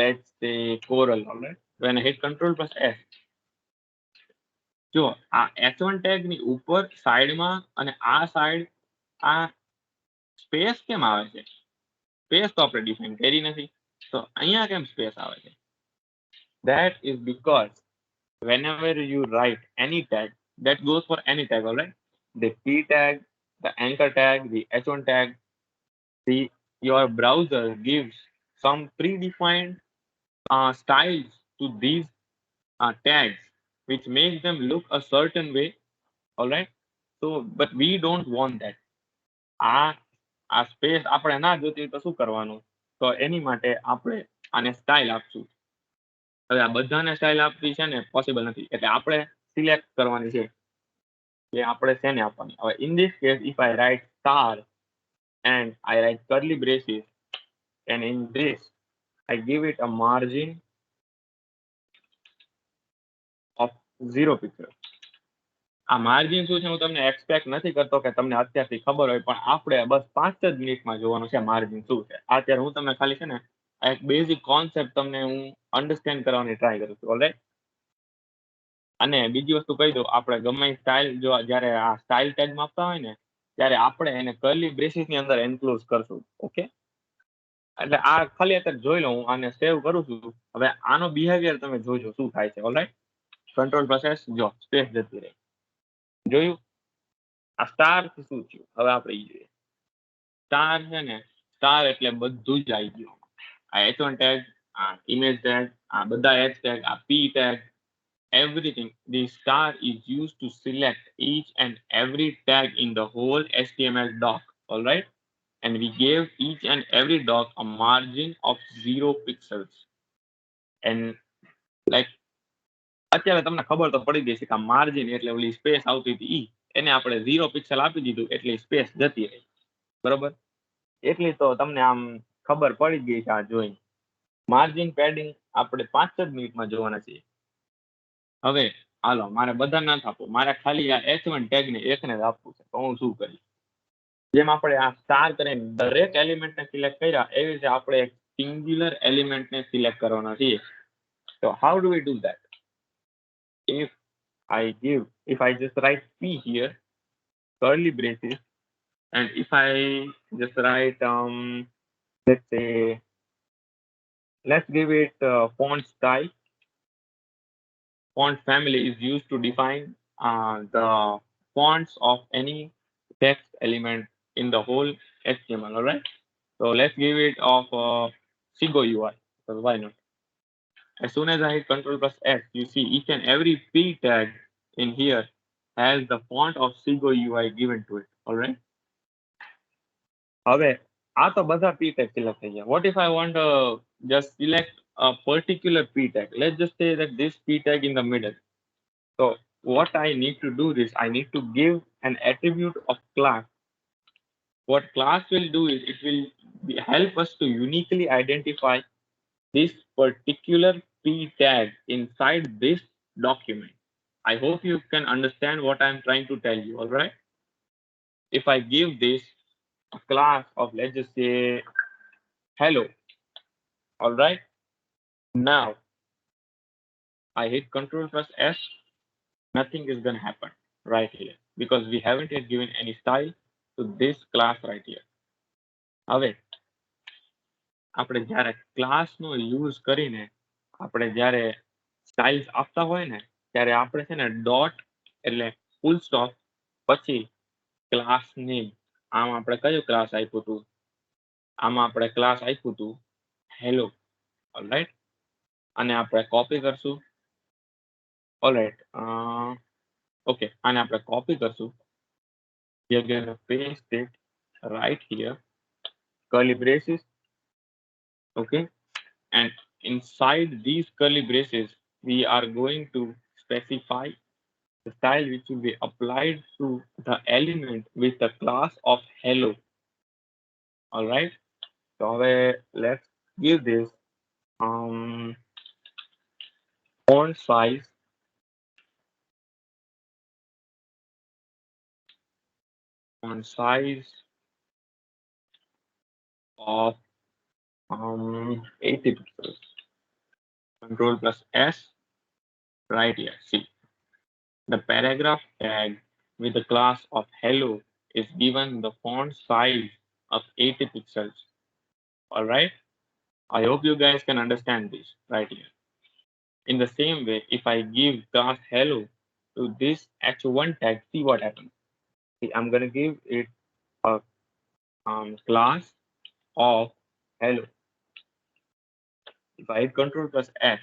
let's say coral, all right, when I hit Control plus S, જો આ h1 tag ની ઉપર સાઈડમાં અને આ side આ space કેમ આવે છે? સ્પેસ તો આપણે ડિફાઇન કરી નથી, તો અહીંયા કેમ સ્પેસ આવે છે? That is because whenever you write any tag, that goes for any tag, all right? The p tag, the anchor tag, the h1 tag, your browser gives some predefined styles to these tags, which makes them look a certain way, all right? So, but we don't want that. આ space આપણે ના જોતી તો શું કરવાનું? તો એની માટે આપણે આને સ્ટાઇલ આપશું. હવે આ બધાને સ્ટાઇલ આપવી છે ને પોસિબલ નથી, એટલે આપણે સિલેક્ટ કરવાની છે કે આપણે શેને આપવાની. હવે in this case if I write star and I write curly braces, and in this I give it a margin of 0 pixels. આ માર્જિન શું છે હું તમને એક્સપેક્ટ નથી કરતો કે તમને અત્યારથી ખબર હોય, પણ આપણે બસ 5 જ મિનિટમાં જોવાનું છે માર્જિન શું છે. અત્યારે હું તમને ખાલી છે ને એક બેઝિક કોન્સેપ્ટ તમને હું અન્ડરસ્ટેન્ડ કરવાની ટ્રાય કરું છું, ઓલરાઈટ. અને બીજી વસ્તુ કહી દઉં, આપણે ગમે સ્ટાઇલ જો જ્યારે આ સ્ટાઇલ ટેગમાં આપતા હોય ને ત્યારે આપણે એને કર્લી બ્રેસીસની અંદર એન્ક્લોઝ કરશું, ઓકે? એટલે આ ખાલી અત્યારે જોઈ લો, હું આને સેવ કરું છું. હવે આનો બિહેવિયર તમે જોજો શું થાય છે, ઓલરાઈટ. કંટ્રોલ પ્રોસેસ, જો સ્પેસ જતી રહી, જોયું? આ સ્ટાર શું થયું હવે આપણે જોઈએ. સ્ટાર છે ને, સ્ટાર એટલે બધું જ આવી ગયું. આ h1 ટેગ, આ ઇમેજ ટેગ, આ બધા h ટેગ, આ p tag, everything. The star is used to select each and every tag in the whole HTML doc, all right? And we gave each and every doc a margin of 0 pixels. And like અત્યારે તમને ખબર તો પડી ગઈ છે કે margin એટલે ઓલી સ્પેસ આવતી હતી એને આપણે 0 પિક્સલ આપી દીધું એટલે સ્પેસ જતી રહી, બરોબર? એટલી તો તમને આમ ખબર પડી ગઈ છે આ જોઈ. માર્જિન પેડિંગ આપણે 5 જ મિનિટમાં જોવાના છીએ. હવે હાલો, મારે બધા ના આપવું, મારે ખાલી આ h1 ટેગને એકને જ આપવું છે, તો હું શું કરીશ? જેમ આપણે આ સ્ટાર કરીને દરેક એલિમેન્ટને સિલેક્ટ કર્યા એવી રીતે આપણે એક સિંગ્યુલર એલિમેન્ટને સિલેક્ટ કરવાના છીએ. તો how do we do that? If I just write p here, curly braces, and if I just write let's say, let's give it font style. Font family is used to define the fonts of any text element in the whole HTML, all right? So let's give it of Sigo UI, so why not? As soon as I hit Ctrl plus S, you see each and every p tag in here has the font of Sigo UI given to it, all right? હવે આ તો બધા p tag select થઈ ગયા. What if I want to just select a particular p tag? Let's just say that this p tag in the middle. So what I need to do is I need to give an attribute of class. What class will do is it will help us to uniquely identify this particular p tag inside this document. I hope you can understand what I'm trying to tell you, all right? If I give this a class of, let's just say, hello, all right? Now I hit Ctrl plus S, nothing is going to happen right here because we haven't yet given any style to this class right here. હવે આપણે જ્યારે ક્લાસનો use કરીને આપણે જ્યારે styles આપતા હોય ને ત્યારે આપણે છે ને ડોટ એટલે ફૂલ સ્ટોપ પછી ક્લાસ નેમ. આમ આપણે કયો ક્લાસ આપ્યું હતું? આમાં આપણે ક્લાસ આપ્યું હતું હેલો, ઓલરાઈટ? આને આપણે કોપી કરશું, ઓલરાઈટ. ઓકે, આને આપણે કોપી કરશું. We are going to paste it right here, curly braces, okay? And inside these curly braces, we are going to specify the style which will be applied to the element with the class of hello. All right. So let's give this font size of 80 pixels. Control plus S right here. See, the paragraph tag with the class of hello is given the font size of 80 pixels. All right. I hope you guys can understand this right here. In the same way, if I give class hello to this h1 tag, see what happens. See, I'm gonna give it a class of hello. If I hit Control plus F,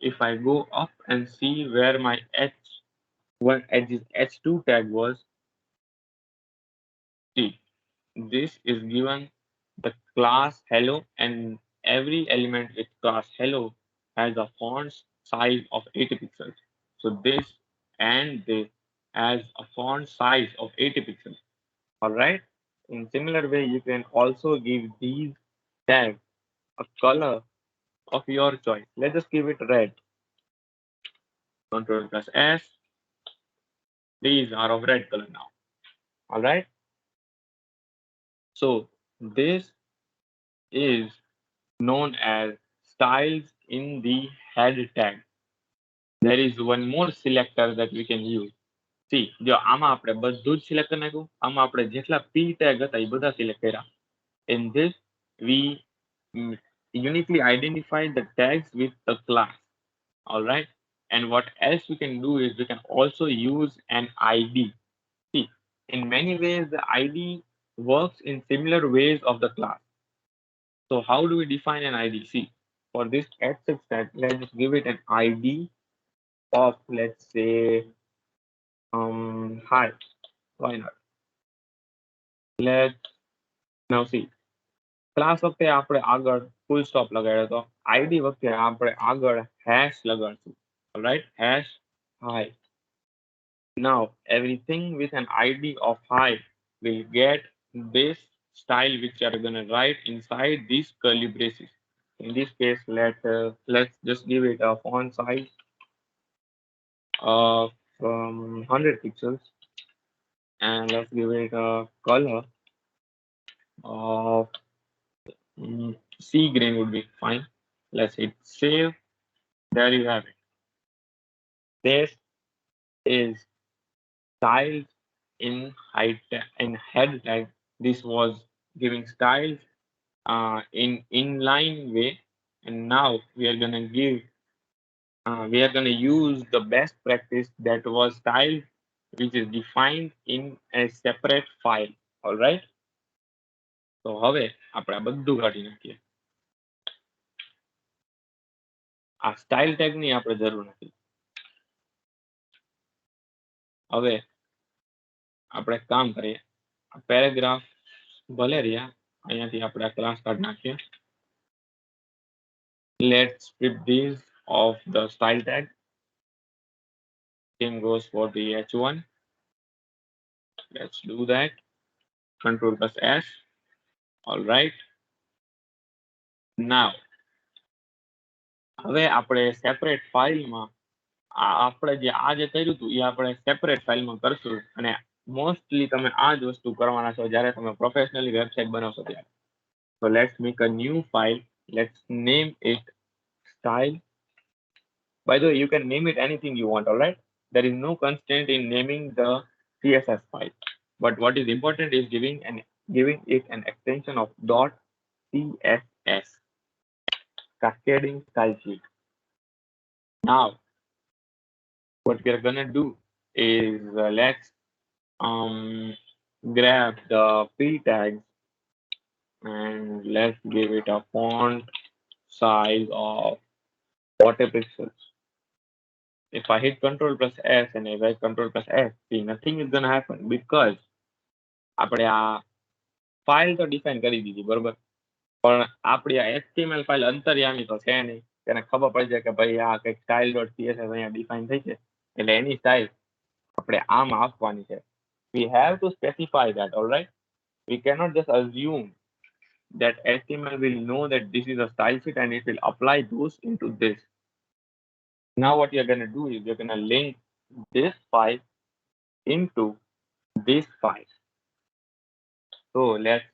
if I go up and see where my h1 h2 tag was, see, this is given the class hello, and every element with class hello has a font size of 80 pixels. So this and this has a font size of 80 pixels. All right. In similar way, you can also give these tags a color of your choice. Let's just give it red. Control plus S. These are of red color now. All right. So this is known as styles in the head tag. There is one more selector that we can use. See, જો આમાં આપણે બધું જ select કરી નાખ્યું. આમાં આપણે જેટલા P tag હતા એ બધા સિલેક્ટ કર્યા. In this, we uniquely identify the tags with the class. All right. And what else we can do is we can also use an ID. See, in many ways, the ID works in similar ways of the class. So how do we define an ID? See, for this access tag, let's just give it an ID of, let's say, hi. Why not? Let's now see. Class વખતે આપણે આગળ full stop લગાડ્યો હતો. ID વખતે આપણે આગળ hash લગાડશું. All right, hash hi. Now everything with an ID of hi will get this style which you are gonna write inside these curly braces. In this case, let's just give it a font size of 100 pixels, and let's give it a color of sea green would be fine. Let's hit save. There you have it. This is styles in head tag. This was giving styles in inline way, and now we are gonna use the best practice that was style which is defined in a separate file. All right. So હવે આપણે બધું કાઢી નાખીએ. આ style tag ની આપણે જરૂર નથી. હવે આપણે કામ કરીએ. પેરેગ્રાફ ભલે રહ્યા, અહીંયાથી આપણે આ ક્લાસ કાઢી નાખીએ. Let's strip these of the style tag. Same goes for the h1. Let's do that. Control plus S. All right. Now હવે આપણે સેપરેટ ફાઇલમાં આપણે જે કર્યું હતું એ આપણે સેપરેટ ફાઇલમાં કરશું, અને મોસ્ટલી તમે આ જ વસ્તુ કરવાના છો જ્યારે તમે પ્રોફેશનલી વેબસાઇટ બનાવશો ત્યારે. So let's make a new file. Let's name it style. By the way, you can name it anything you want. All right. There is no constraint in naming the CSS file, but what is important is giving it an extension of .css, cascading style sheet. Now what we are gonna do is let's grab the P tags and let's give it a font size of 40 pixels. If I hit Control plus S and if I hit Control plus S, see, nothing is gonna happen because આપણે આ file તો define કરી દીધી, બરોબર? પણ આપણી આ HTML file અંતર્યામી તો છે નહીં. તેને ખબર પડી જાય કે ભાઈ આ કંઈક style.css અહીંયા ડિફાઇન થઈ છે, એટલે એની સ્ટાઇલ આપણે આમ આપવાની છે. We have to specify that. All right. We cannot just assume that HTML will know that this is a style sheet and it will apply those into this. Now what you're going to do is you're going to link this file into this file. So let's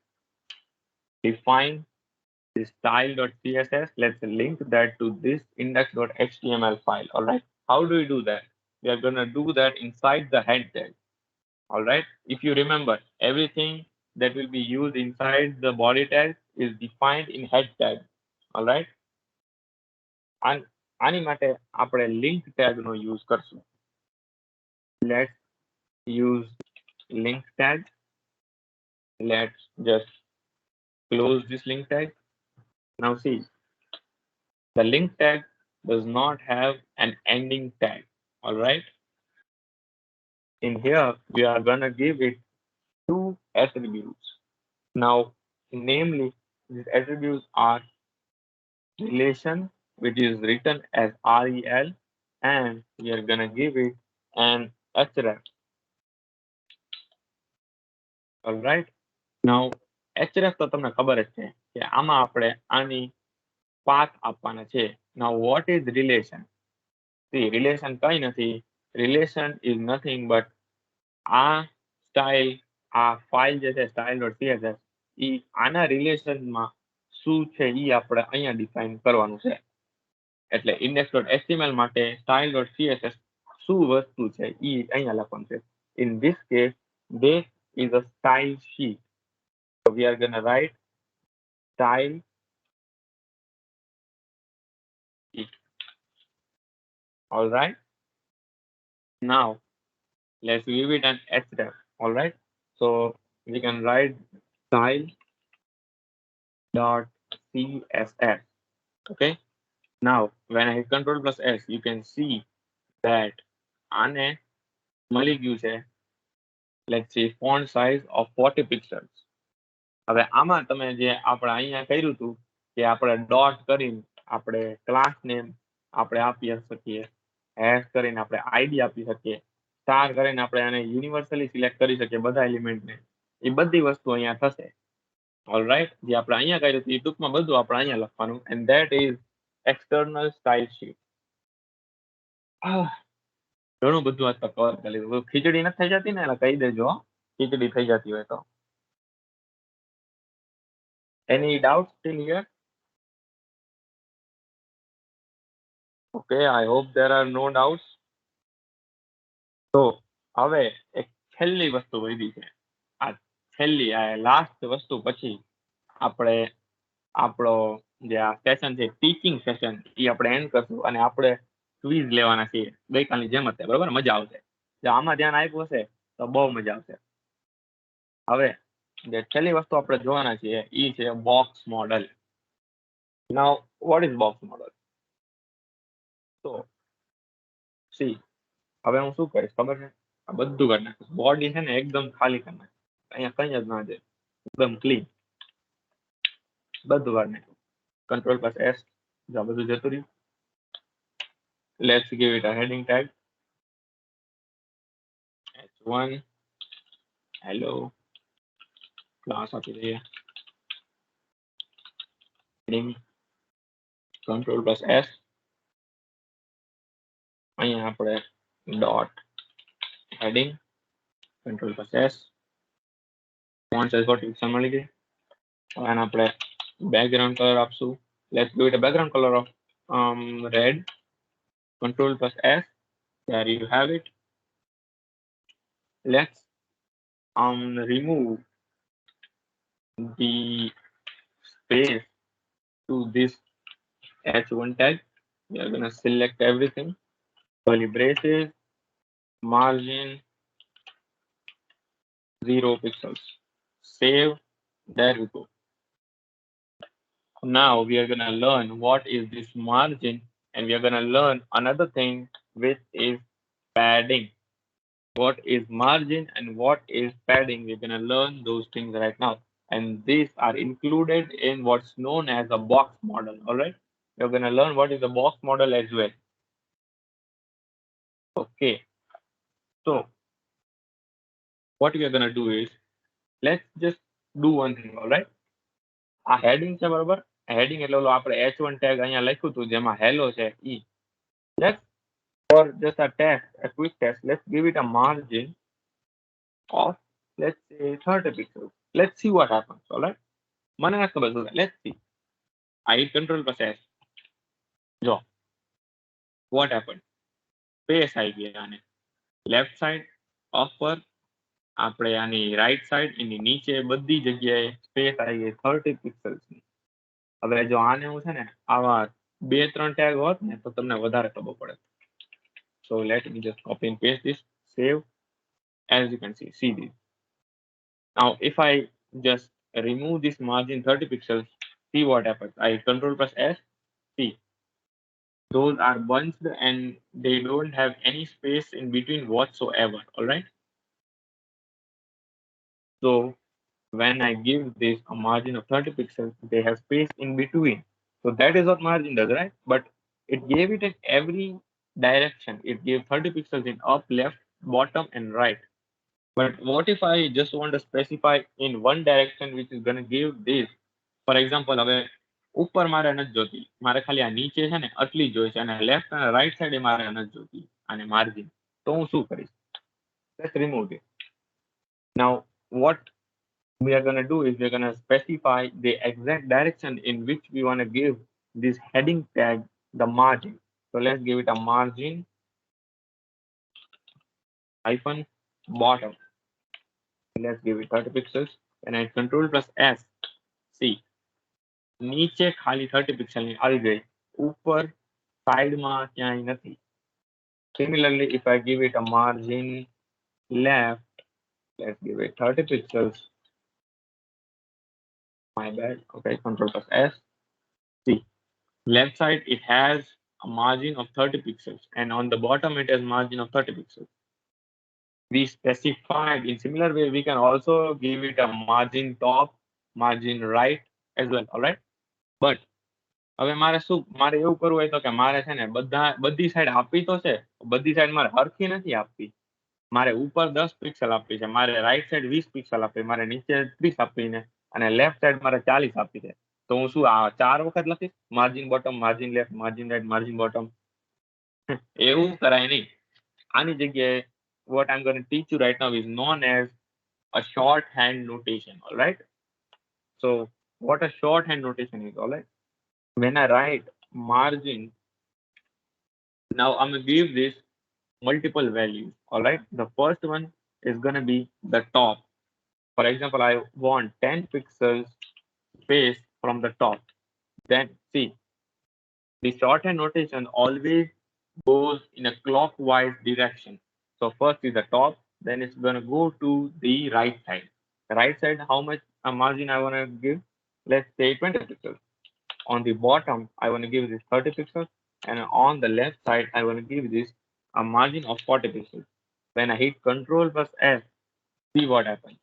define the style.css. Let's link that to this index.html file. All right. How do we do that? we are going to do that inside the head tag. All right. If you remember, everything that will be used inside the body tag is defined in head tag. All right. And આની માટે આપણે link tag નો use કરશું. Let's use link tag. Let's just close this link tag. Now see, the link tag does not have an ending tag. All right. In here, we are going to give it two attributes. Now, namely, these attributes are relation, which is written as rel, and we are going to give it an href. All right. Now, href તો તમને ખબર જ છે કે આમાં આપણે આની path આપવાના છે. Now, what is relation? See, relation કઈ નથી. Relation is nothing but આ style, આ file જે છે style.css, એ આના રિલેશનમાં શું છે એ આપણે અહીંયા ડિફાઇન કરવાનું છે. એટલે index.html માટે style.css શું વસ્તુ છે એ અહીંયા લખવાનું છે. In this case, this is a style sheet. So we are going to write style sheet. All right. Now, let's give it an href. All right. So we can write style.css. Okay. Now, when I hit Ctrl+S, you can see that આને મળી ગયું છે, let's say, font size of 40 pixels. હવે આમાં તમે જે આપણે અહીંયા કર્યું હતું કે આપણે ડોટ કરીને આપણે ક્લાસ નેમ આપણે આપી શકીએ, હેશ કરીને આપણે આઈડી આપી શકીએ, સ્ટાર કરીને આપણે આને યુનિવર્સલી સિલેક્ટ કરી શકીએ બધા એલિમેન્ટને. એ બધી વસ્તુ અહીંયા થશે. ઓલરાઈટ. જે આપણે અહીંયા કર્યું હતું એ ટૂંકમાં બધું આપણે અહીંયા લખવાનું. And that is external style sheet. ઘણું બધું આજ તક કવર કરી લીધું. ખીચડી નથી થઈ જતી ને એટલે કહી દેજો, ખીચડી થઈ જતી હોય તો. Any doubts still here? Okay, I hope there are no doubts. તો હવે એક છેલ્લી વસ્તુ વધી છે. આ છેલ્લી આ લાસ્ટ વસ્તુ પછી આપણે આપણો જે આ સેશન છે ટીચિંગ સેશન એ આપણે એન્ડ કરશું અને આપણે ક્વિઝ લેવાના છીએ ગઈકાલની જેમ જ. બરોબર, મજા આવશે. જો આમાં ધ્યાન આપ્યું હશે તો બહુ મજા આવશે. હવે જે છેલ્લી વસ્તુ આપણે જોવાના છીએ એ છે box model. Now what is box model? તો સી, હવે હું શું કરીશ ખબર છે? આ બધું કરી નાખીશ. બોડી છે ને એકદમ ખાલી કરી નાખીશ. અહીંયા કઈ જ ના જાય, એકદમ ક્લીન બધું કરી નાખ્યું. Ctrl+S, જો બધું જતું રહ્યું. Let's give it a heading tag. H1 hello class આપી દઈએ. heading Ctrl+S, અહીંયા આપણે dot heading Ctrl+S, font size 40 pixel મળી ગઈ. હવે આપણે background color આપશું. Let's give it a background color of red. Ctrl+S, there you have it. Let's remove the space to this H1 tag. We are going to select everything, curly braces, margin 0 pixels. Save. There we go. Now we are going to learn what is this margin, and we are going to learn another thing, which is padding. What is margin and what is padding? We're going to learn those things right now, and these are included in what's known as a box model. All right, we're going to learn what is a box model as well. Okay, so what we are going to do is, let's just do one thing. All right, આ heading છે બરોબર. heading એટલે આપણે h1 tag અહીંયા લખ્યું હતું જેમાં hello છે ઈ. Let's, for just a test, a quick test, let's give it a margin of, let's say, 30 pixels. Let's see what happens. All right, મને નથી ખબર શું. Let's see. I hit Ctrl+S. જો what happened? સ્પેસ આવી ગઈ આને left side upper આપણે આની રાઈટ સાઈડ એની નીચે બધી જગ્યાએ સ્પેસ આવી ગઈ 30 પિક્સલ્સની હવે જો આને હું છે ને આવા 2-3 ટેગ હોત ને તો તમને વધારે ખબર પડે so let me just copy and paste this save as you can see this now if I just remove this margin 30 pixels see what happens I control plus S see those are bunched and they don't have any space in between whatsoever all right so when I give this a margin of 30 pixels, they have space in between. So that is what margin does, right? But it gave it in every direction. It gave 30 pixels in up, left, bottom, and right. But what if I just want to specify in one direction, which is going to give this? For example, હવે ઉપર મારે નથી જોતી મારે ખાલી આ નીચે છે ને આટલી જોઈ છે અને લેફ્ટ અને રાઈટ સાઈડે મારે નથી જોતી અને માર્જિન તો હું શું કરીશ let's remove this now what we are going to do is we're going to specify the exact direction in which we want to give this heading tag the margin. So let's give it a margin hyphen bottom. Let's give it 30 pixels and I control plus S. See, નીચે ખાલી 30 pixel ની આવી ગઈ ઉપર સાઈડમાં ક્યાંય નથી. Similarly, if I give it a margin left, let's give it 30 pixels. My bad. Okay, control plus S. See, left side it has a margin of 30 pixels and on the bottom it has margin of 30 pixels. We specified in similar way we can also give it a margin top, margin right as well, all right? But હવે મારે શું મારે એવું કરવું હોય તો કે મારે છે ને બધી સાઈડ આપી તો છે બધી સાઈડ મારે હરખી નથી આપવી મારે ઉપર 10 પિક્સલ આપવી છે મારે રાઈટ સાઈડ 20 પિક્સલ આપવી મારે નીચે 30 આપવીને અને લેફ્ટ સાઈડ મારે 40 આપવી છે તો હું શું આ 4 વખત લખીશ margin bottom margin left margin right margin bottom એવું કરાય નહીં આની જગ્યાએ what I'm going to teach you right now is known as a shorthand notation, all right? So what a shorthand notation is, all right? When I write margin, now I'm going to give this multiple values, all right? The first one is going to be the top. For example, I want 10 pixels space from the top. Then see, the shorthand notation always goes in a clockwise direction. So first is the top, then it's going to go to the right side. The right side, how much a margin I want to give? Let's say 20 pixels. On the bottom, I want to give this 30 pixels. And on the left side, I want to give this a margin of 40 pixels. When I hit Control plus F, see what happens.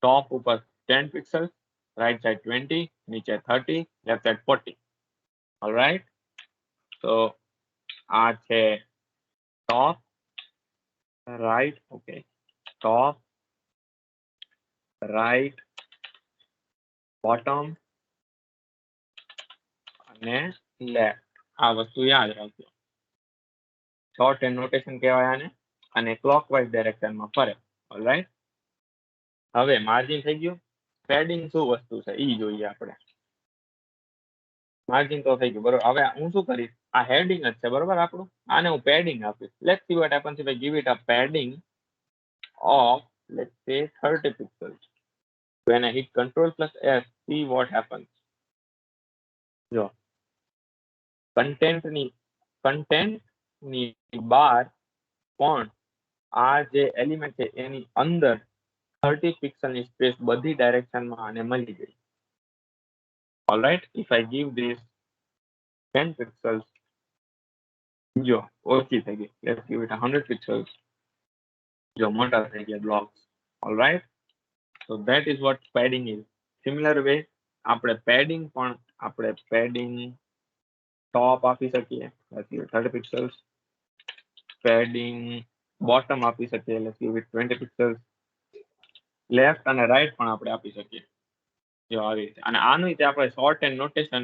Top upper 10 pixels, right side 20, niche 30, left side 40. All right. So, આ છે top, right, okay, top, right, bottom અને left. આ વસ્તુ યાદ રાખજો. Short hand notation કહેવાય આને અને ક્લોકવાઇઝ ડાયરેક્શનમાં ફરે. ઓલરાઈટ. હવે માર્જિન થઈ ગયું. પેડિંગ શું વસ્તુ છે એ જોઈએ આપણે. માર્જિન તો થઈ ગયું બરોબર. હવે હું શું કરીશ આ હેડિંગ જ છે બરોબર આપણું આને હું પેડિંગ આપીશ. Let's see what happens if I give it a padding of let's say 30 pixels. When I hit Control plus S, see what happens. જો કન્ટેન્ટની બાર પણ આ જે એલિમેન્ટ છે એની અંદર 30 પિક્સલની સ્પેસ બધી ડાયરેક્શનમાં આને મળી ગઈ. Alright, if I give this 10 pixels, જો ઓછી થઈ ગઈ. Let's give it 100 pixels. જો મોટા થઈ ગયા blocks. Alright, so that is what padding is. Similar way, આપણે padding top આપી શકીએ. Let's give it 30 pixels. Padding bottom આપી શકીએ. Let's give it 20 pixels. Left અને right પણ આપણે આપી શકીએ. જો આવી રીતે અને આનું રીતે આપણે short hand notation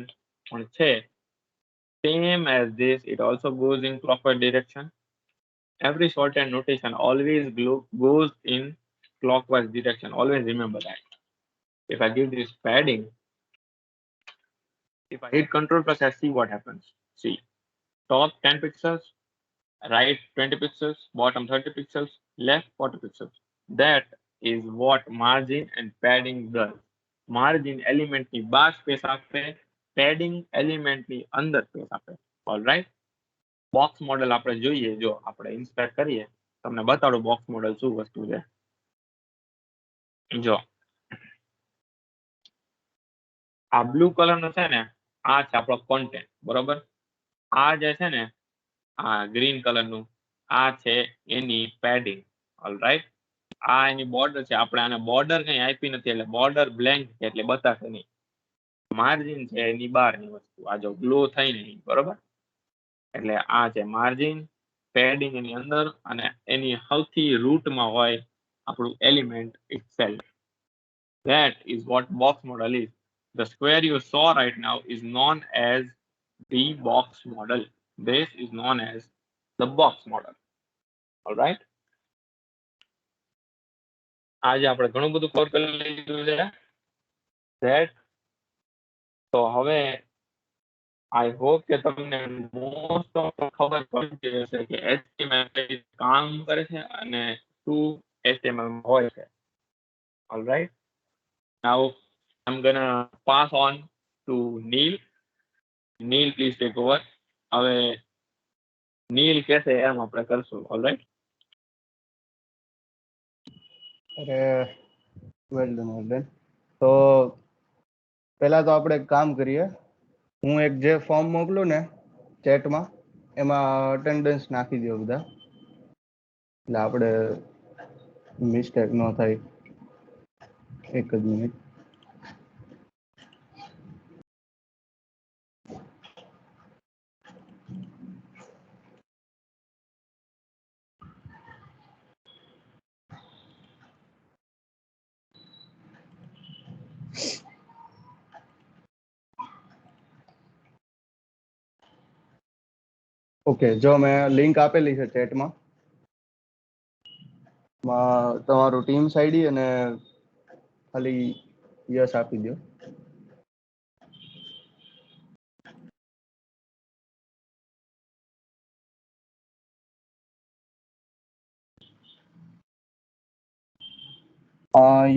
પણ છે. Same as this, it also goes in clockwise direction. Every shorthand notation always goes in clockwise direction. Always remember that. If I give this padding, if I hit Control plus S, see what happens. See, top 10 pixels, right 20 pixels, bottom 30 pixels, left 40 pixels. That is what margin and padding does. Margin element ની બહાર space આપે, padding element ની અંદર space આપે. Alright, box model આપણે જોઈએ. જો આપણે ઇન્સ્પેક્ટ કરીએ, તમને બતાડું બોક્સ મોડેલ શું વસ્તુ છે. જો આ બ્લુ કલર નો છે ને, આ છે આપણો કોન્ટેન્ટ, બરોબર. આ જે છે ને, આ ગ્રીન કલર નું, આ છે એની પેડિંગ. ઓલરાઈટ, આ એની બોર્ડર છે. આપણે આને બોર્ડર કઈ આપી નથી, એટલે બોર્ડર બ્લેન્ક છે, એટલે બતાશે નહીં. માર્જિન છે એની બહારની વસ્તુ, આ જો ગ્લો થઈ નહીં, બરોબર. એટલે આ છે માર્જિન, પેડિંગ એની અંદર, અને એની સૌથી રૂટમાં હોય આપણું element itself. That is what box model is. The square you saw right now is known as the box model. This is known as the box model. All right. આજે આપણે ઘણું બધું cover કરી લીધું છે. That તો હવે I hope કે તમને મોસ્ટ ઓફ ખબર પડી જશે કે HTML કામ કરે છે અને શું HTML હોય છે. All right. Now I'm gonna pass on to Neil. Neil, please take over. હવે નીલ કહેશે એમ આપણે કરશું. ઓલરાઈટ. અરે વેલ ડન. તો પહેલા તો આપણે એક કામ કરીએ. હું એક જે ફોર્મ મોકલું ને ચેટમાં, એમાં અટેન્ડન્સ નાખી દો બધા, એટલે આપણે મિસ્ટેક ન થાય. એક જ મિનિટ. ઓકે, જો મેં લિંક આપેલી છે ચેટમાં, તમારું ટીમ્સ આઈડી અને ખાલી યસ આપી દો.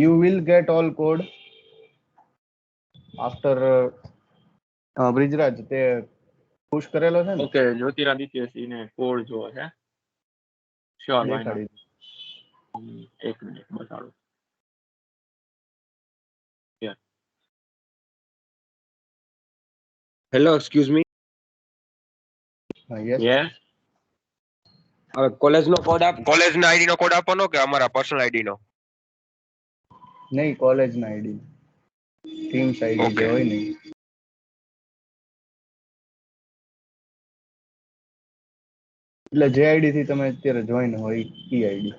You will get all code after Brijraj તે પુશ કરેલો છે ને? ઓકે, જ્યોતિરાદિત્યસિંહ ને કોડ જોવો છે. Sure, why not. એક મિનિટ બતાડું. Hello, excuse me. યસ. હવે કોલેજનો કોડ કોલેજના આઈડી નો કોડ આપવાનો કે અમારા પર્સનલ આઈડી નો? નહીં, કોલેજના આઈડી, ટીમ્સ આઈડી જે હોય ને. એટલે જે આઈડી થી તમે અત્યારે જોઈન હોય એ આઈડી.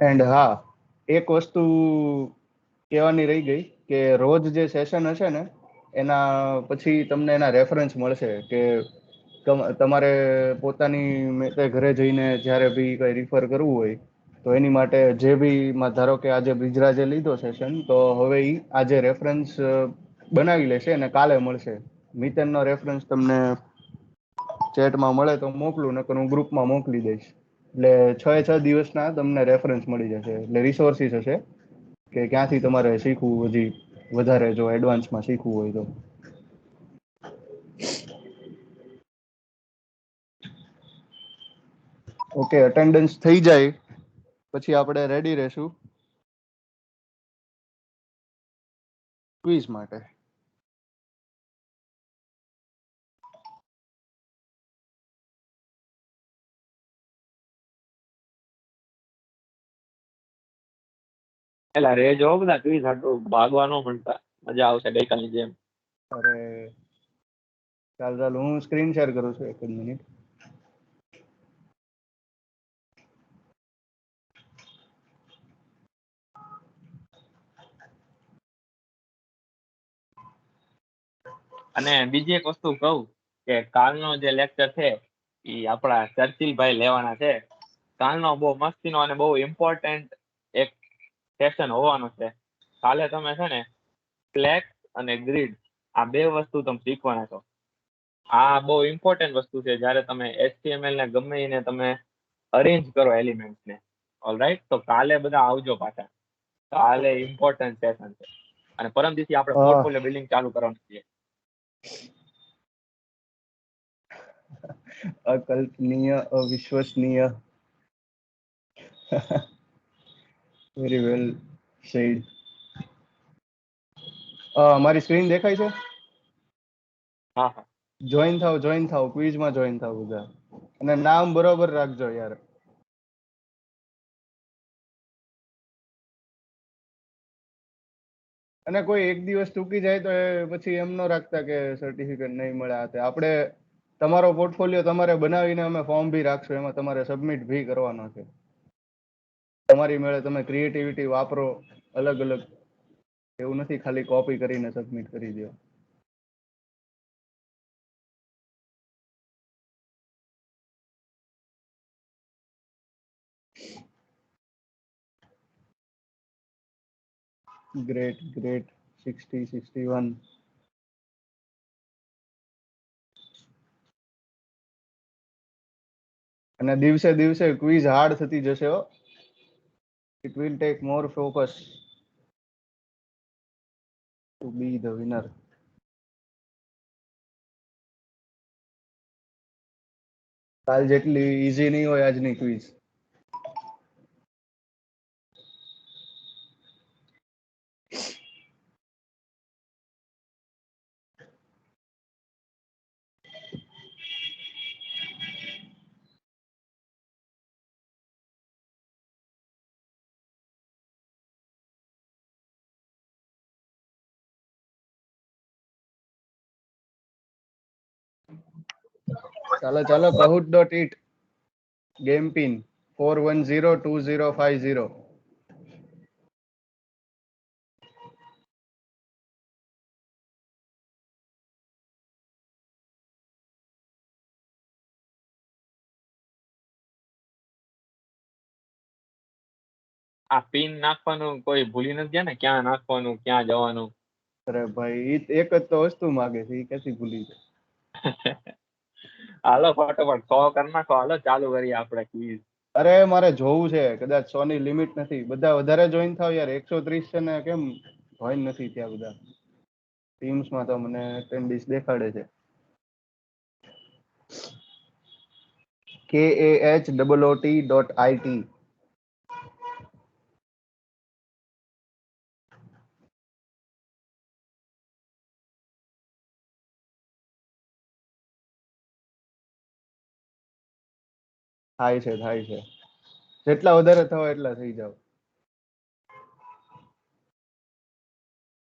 એન્ડ હા, એક વસ્તુ કહેવાની રહી ગઈ કે રોજ જે સેશન હશે ને એના પછી તમને એના રેફરન્સ મળશે કે તમારે પોતાની ઘરે જઈને જ્યારે બી કંઈ રિફર કરવું હોય તો એની માટે જે બી ધારો કે આજે બ્રિજરાજે લીધો સેશન, તો હવે એ આજે રેફરન્સ બનાવી લેશે અને કાલે મળશે. મિતનનો રેફરન્સ તમને ચેટમાં મળે તો મોકલું, નકર હું ગ્રુપમાં મોકલી દઈશ. એટલે 6 દિવસના તમને રેફરન્સ મળી જશે. એટલે રિસોર્સિસ હશે કે ક્યાંથી તમારે શીખવું, હજી વધારે જો એડવાન્સમાં શીખવું હોય તો. ઓકે, અટેન્ડન્સ થઈ જાય પછી આપણે રેડી રહેશું ક્વિઝ માટે. એલા રે જો બધા ક્વિઝ હાટું ભાગવા ન મળતા, મજા આવશે ગઈકાલની જેમ. અરે ચાલ હું સ્ક્રીન શેર કરું છું, એક જ મિનિટ. અને બીજી એક વસ્તુ કહું કે કાલનો જે લેક્ચર છે એ આપણા ચર્ચિલભાઈ લેવાના છે. કાલનો બહુ મસ્તીનો અને બહુ ઇમ્પોર્ટન્ટ એક સેશન હોવાનો છે. કાલે તમે છે ને ફ્લેક્સ અને ગ્રીડ આ બે વસ્તુ તમે શીખવાના છો. આ બહુ ઇમ્પોર્ટન્ટ વસ્તુ છે જ્યારે તમે HTML ને ગમે એને તમે અરેન્જ કરો એલિમેન્ટ ને. ઓલરાઈટ, તો કાલે બધા આવજો પાછા. કાલે ઇમ્પોર્ટન્ટ સેશન છે અને પરમ દિવસે આપણે પોર્ટફોલિયો બિલ્ડિંગ ચાલુ કરવાનું છે. અકલ્પનીય, અવિશ્વસનીય. Very well said. મારી સ્ક્રીન દેખાય છે? હા હા, જોઈન થાવ ક્વિઝમાં જોઈન થાવ બધા. અને નામ બરોબર રાખજો યાર. અને કોઈ એક દિવસ ચૂકી જાય તો એ પછી એમ ન રાખતા કે સર્ટિફિકેટ નહીં મળે. આ તે આપણે તમારો પોર્ટફોલિયો તમારે બનાવીને અમે ફોર્મ ભી રાખશું, એમાં તમારે સબમિટ ભી કરવાનો છે. તમારી મેળે તમે ક્રિએટિવિટી વાપરો અલગ અલગ, એવું નથી ખાલી કોપી કરીને સબમિટ કરી દો. Great great. 60 61. અને દિવસે દિવસે ક્વિઝ હાર્ડ થતી જશે હો. It will take more focus to be the winner. કાલ જેટલી ઈઝી નહીં હોય આજની ક્વિઝ. ચાલો ચાલો, kahoot.it game pin 4102050. આ પિન નાખવાનું કોઈ ભૂલી નથી ગયા ને? ક્યાં નાખવાનું, ક્યાં જવાનું? અરે ભાઈ, એક જ તો વસ્તુ માગે છે, એ ક્યાંથી ભૂલી જાય. હાલો ફટાફટ 100 કરી નાખો. હાલો ચાલુ કરીએ આપણે ક્વિઝ. અરે મારે જોવું છે, કદાચ 100 ની લિમિટ નથી. બધા વધારે જોઈન થાવ યાર. 130 છે ને કેમ જોઈન નથી ત્યાં બધા? ટીમ્સમાં તો મને એટેન્ડન્સ દેખાડે છે. KAHOOT.IT. થાય છે. જેટલા વધારે થાવ એટલા થઈ જાવ.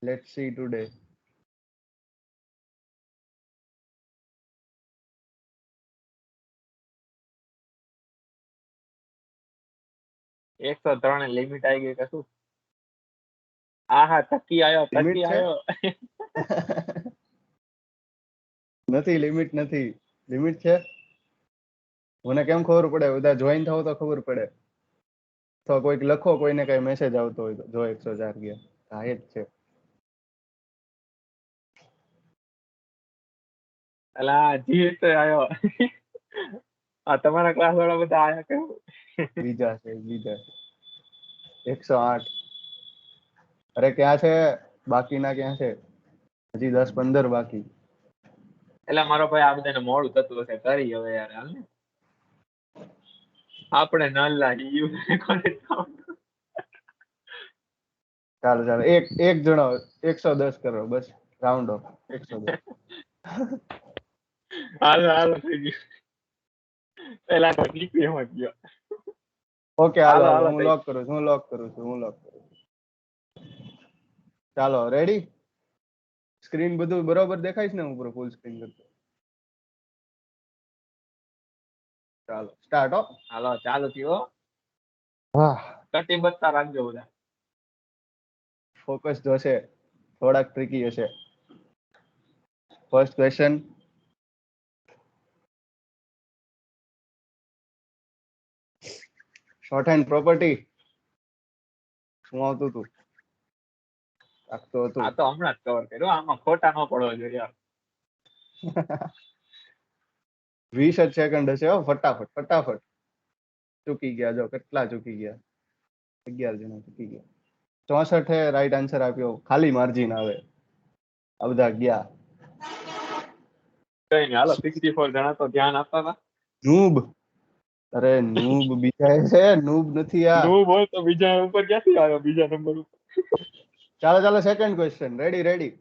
Let's see today. 103 લિમિટ આવી ગઈ કશું? હા થકી આવ્યો. લિમિટ છે? નથી લિમિટ નથી. લિમિટ છે? મને કેમ ખબર પડે? બધા જોઈન થાવ તો ખબર પડે. તો કોઈક લખો, કોઈને કઈ મેસેજ આવતો હોય તો જો 104 ગયા. હા એ જ છે. અલા જીત આવ્યો. આ તમારા ક્લાસ વાળા બધા આયા કેવું? બીજા 108. અરે ક્યાં છે? બાકીના ક્યાં છે? હજી 10-15 બાકી. એટલે મારો ભાઈ આ બધાને મોડું થતું હશે. કરી હવે યાર, હાલ ને. આપણે નાલા ચાલો એક જણો 110 કરો બસ. Round of 110. હાલો થઈ ગયું. પેલા તો નીકળી એમ જ ગયો. ઓકે હાલો હાલો હું થઈ લોક કરું છું. ચાલો રેડી? સ્ક્રીન બધું બરોબર દેખાય છે ને? ઉપર ફૂલ સ્ક્રીન કરતો. ચાલો સ્ટાર્ટ હો. હાલો ચાલુ થયો. વાહ, કટિબદ્ધતા રાખજો બધા. ફોકસ જોશે. થોડાક ટ્રિકી હશે. First question. Shorthand property. શું આવતું હતું? લાગતું હતું. આ તો હમણાં જ કવર કર્યો, આમાં ખોટા ન પડવો જોઈએ યાર. 20 જ સેકન્ડ હશે હો, ફટાફટ ફટાફટ. ચૂકી ગયા, જો કેટલા ચૂકી ગયા, 11 જણા ચૂકી ગયા. 64 રાઈટ આન્સર આપ્યો, ખાલી માર્જિન આવે. આ બધા ગયા. કઈ નહીં, હાલો 64 જણા તો ધ્યાન આપતા હતા. નૂબ, અરે નૂબ બીજા છે, નૂબ નથી આ. નું બોલ તો બીજા ઉપર ક્યાંથી આવ્યો, બીજા નંબર ઉપર? ચાલો ચાલો, second question. Ready ready.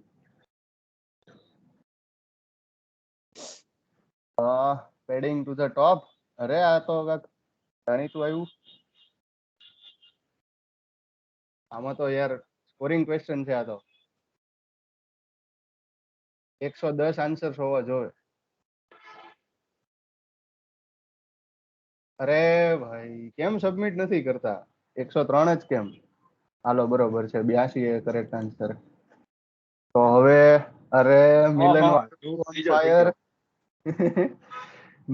Padding to the top. અરે આ તો કાંઈક જાણીતું આવ્યું. આમાં તો યાર સ્કોરિંગ ક્વેશ્ચન છે આ તો. 110 આન્સર હોવા જોઈએ. અરે ભાઈ કેમ સબમિટ નથી કરતા? 103 જ કેમ? હાલો બરોબર છે, 82 એ કરેક્ટ આન્સર. તો હવે અરે મિલન ફાયર.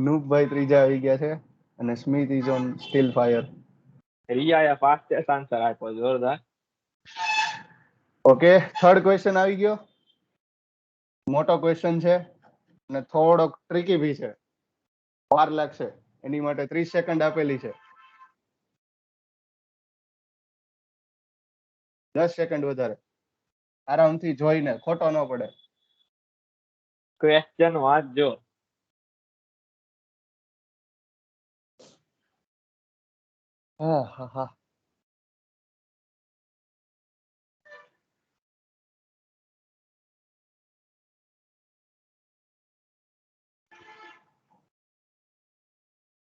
નૂબભાઈ ત્રીજા આવી ગયા છે અને Smith is on still fire. Riya fastest answer આપ્યો, જોરદાર. ઓકે, થર્ડ ક્વેશ્ચન આવી ગયો. મોટો ક્વેશ્ચન છે અને થોડોક ટ્રિકી બી છે, વાર લાગશે. એની માટે 30 સેકન્ડ આપેલી છે. 10 સેકન્ડ વધારે આરામથી જોઈને, ખોટો ન પડે. ક્વેશ્ચન વાંચજો. હા હા હા.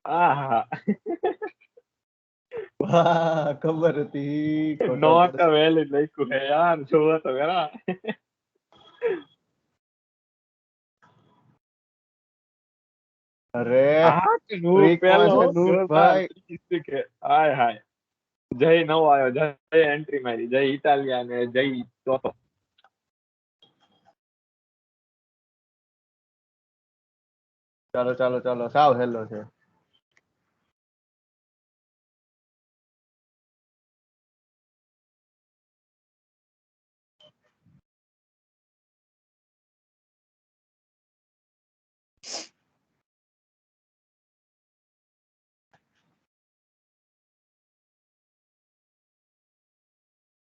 આહા, વાહ, ખબર હતી. ખોટો નોટ પડશે. વેલી લખ્યું હે યાર, જોવો તો ખરા. અરે હા કે નું ટ્રીકમાં પેલો છે જોરદાર નૂબભાઈ. શીખે. હાય હાય, જય નવો આવ્યો, જય એન્ટ્રી મારી, જય ઇટાલિયા ને જય ચોથો. ચાલો ચાલો ચાલો, સાવ હેલો છે.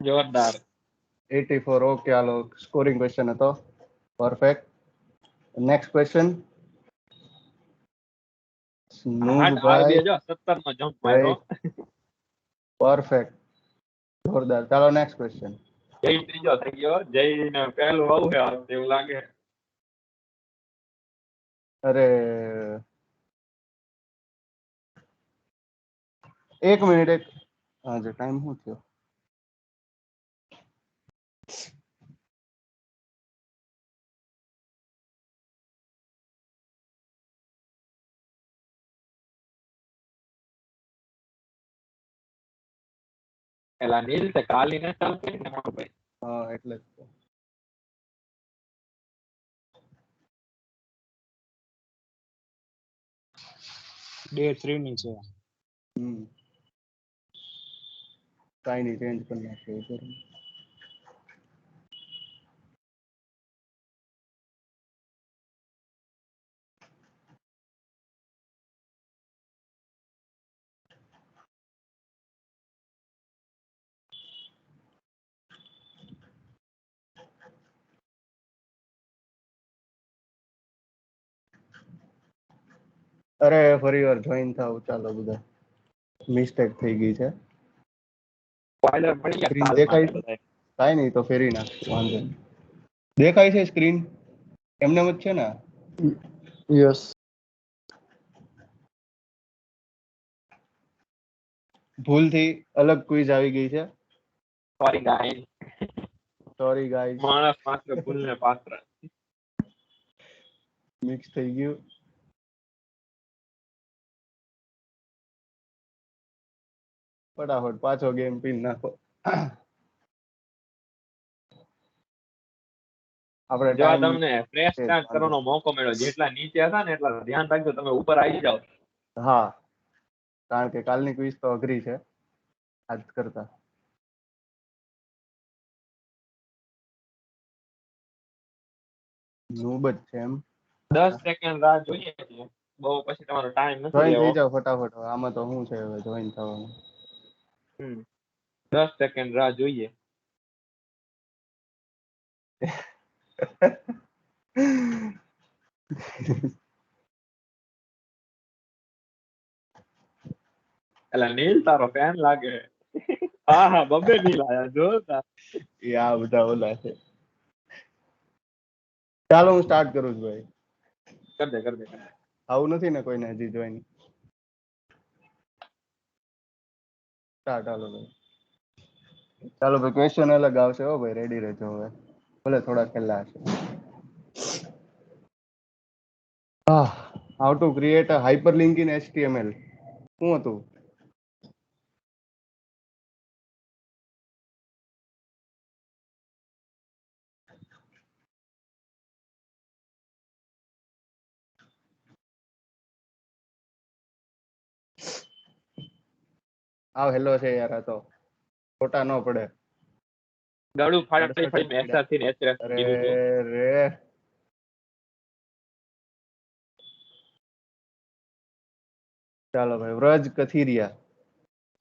જોરદાર. 84. ઓકે હાલો, સ્કોરિંગ ક્વેશ્ચન હતો. પરફેક્ટ. Next question. હાટ આરબી નૂબભાઈ જો 17 નો જમ્પ માર્યો. પરફેક્ટ, જોરદાર. ચાલો નેક્સ્ટ ક્વેશ્ચન. જય ત્રીજો થઈ ગયો, જય ને પહેલું આવું છે એવું લાગે. અરે એક મિનિટ, એક હા જે ટાઈમ શું થયો? એલા નીલ તે કાલી ને ચાલતી ને મોટો ભાઈ. હા એટલે જ તો. ડે 3 ની છે. કાઈ નહીં, ચેન્જ કરી નાખીએ. અરે ફરી વાર જોઈન થાવ, ચાલો બધા. મિસ્ટેક થઈ ગઈ છે. સ્પોઇલર મળી ગયા સ્ક્રીન કાલ દેખાય માટે છે? બધાય. કાઈ નહીં તો ફેરી નાખ, વાંધો નહીં. દેખાય છે સ્ક્રીન? એમને જ છે ને? યસ. ભૂલથી અલગ ક્વિઝ આવી ગઈ છે. સોરી ગાઈસ, સોરી ગાઈસ, માણસ માત્ર ભૂલને પાત્ર. મિક્સ થઈ ગયું. ફટાફટ પાછો ગેમ પીન નાખો. આપણે જો આ ટાઈમ તમને ફ્રેશ સ્ટાર્ટ કરવાનો મોકો મળ્યો, જેટલા નીચે હતા ને એટલા ધ્યાન રાખજો, તમે ઉપર આવી જાઓ. હા, કારણ કે કાલની ક્વિઝ તો અઘરી છે આજ કરતા. નૂબ જ છે એમ 10 સેકન્ડ રાહ જોઈએ છીએ. બહુ પછી તમારો ટાઈમ નથી જોઈન લેવો. થઈ જાવ ફટાફટ આમાં તો શું છે હવે જોઈન થવાનું 10 સેકન્ડ રાહ જોઈએ. એટલે નીલ તારો ફેન લાગે. હા બબે નીલ આયા જોરદાર. એ આ બધા ઓલા છે ચાલો હું સ્ટાર્ટ કરું છું ભાઈ કર દે. આવું નથી ને કોઈને હજી જોઈન સ્ટાર્ટ હાલો ભાઈ ચાલો ભાઈ ક્વેશ્ચન અલગ આવશે હો ભાઈ રેડી રહેજો હવે ભલે થોડા છેલ્લા હશે how to create a hyperlink in HTML શું હતું હેલો છે યાર આ તો ખોટા ન પડે ગળું ફાડી એસઆર થી એચએસ અરે કીધું તું. રે ચાલો ભાઈ વ્રજ કથિરિયા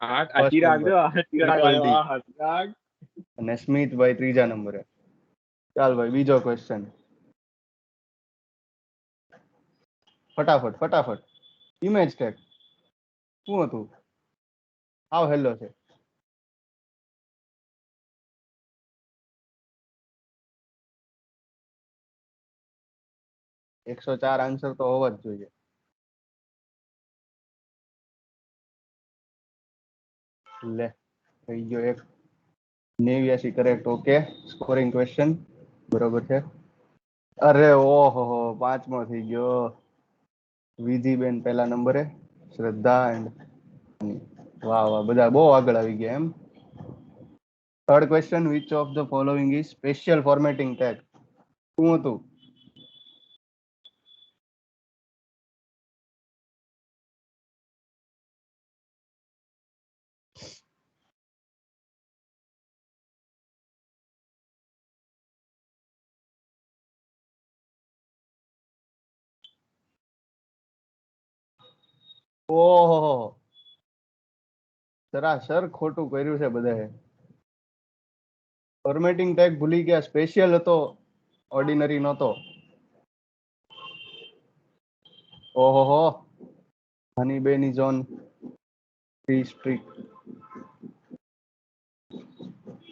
આ First ચિરાગ number. જો આ ચિરાગ Triple D. આવ્યો આ ચિરાગ. અને સ્મિતભાઈ ત્રીજા નંબરે ચાલ ભાઈ બીજો ક્વેશ્ચન ફટાફટ ઇમેજ ટેગ શું હતું હેલો છે 104 આન્સર તો હોવા જ જોઈએ લે થઈ ગયો એક 89 કરેક્ટ ઓકે સ્કોરિંગ ક્વેશ્ચન બરોબર છે અરે ઓહો પાંચમો થઈ ગયો વિધિબેન પહેલા નંબરે શ્રદ્ધા એન્ડ વાહ બધા બહુ આગળ આવી ગયા એમ third question which of the following is special formatting tag શું હતું ઓહો સરાસર ખોટું કર્યું છે બધાએ ફોર્મેટિંગ ટેગ ભૂલી ગયા સ્પેશિયલ હતો ઓર્ડિનરી નહોતો ઓહો Honey ben is on free streak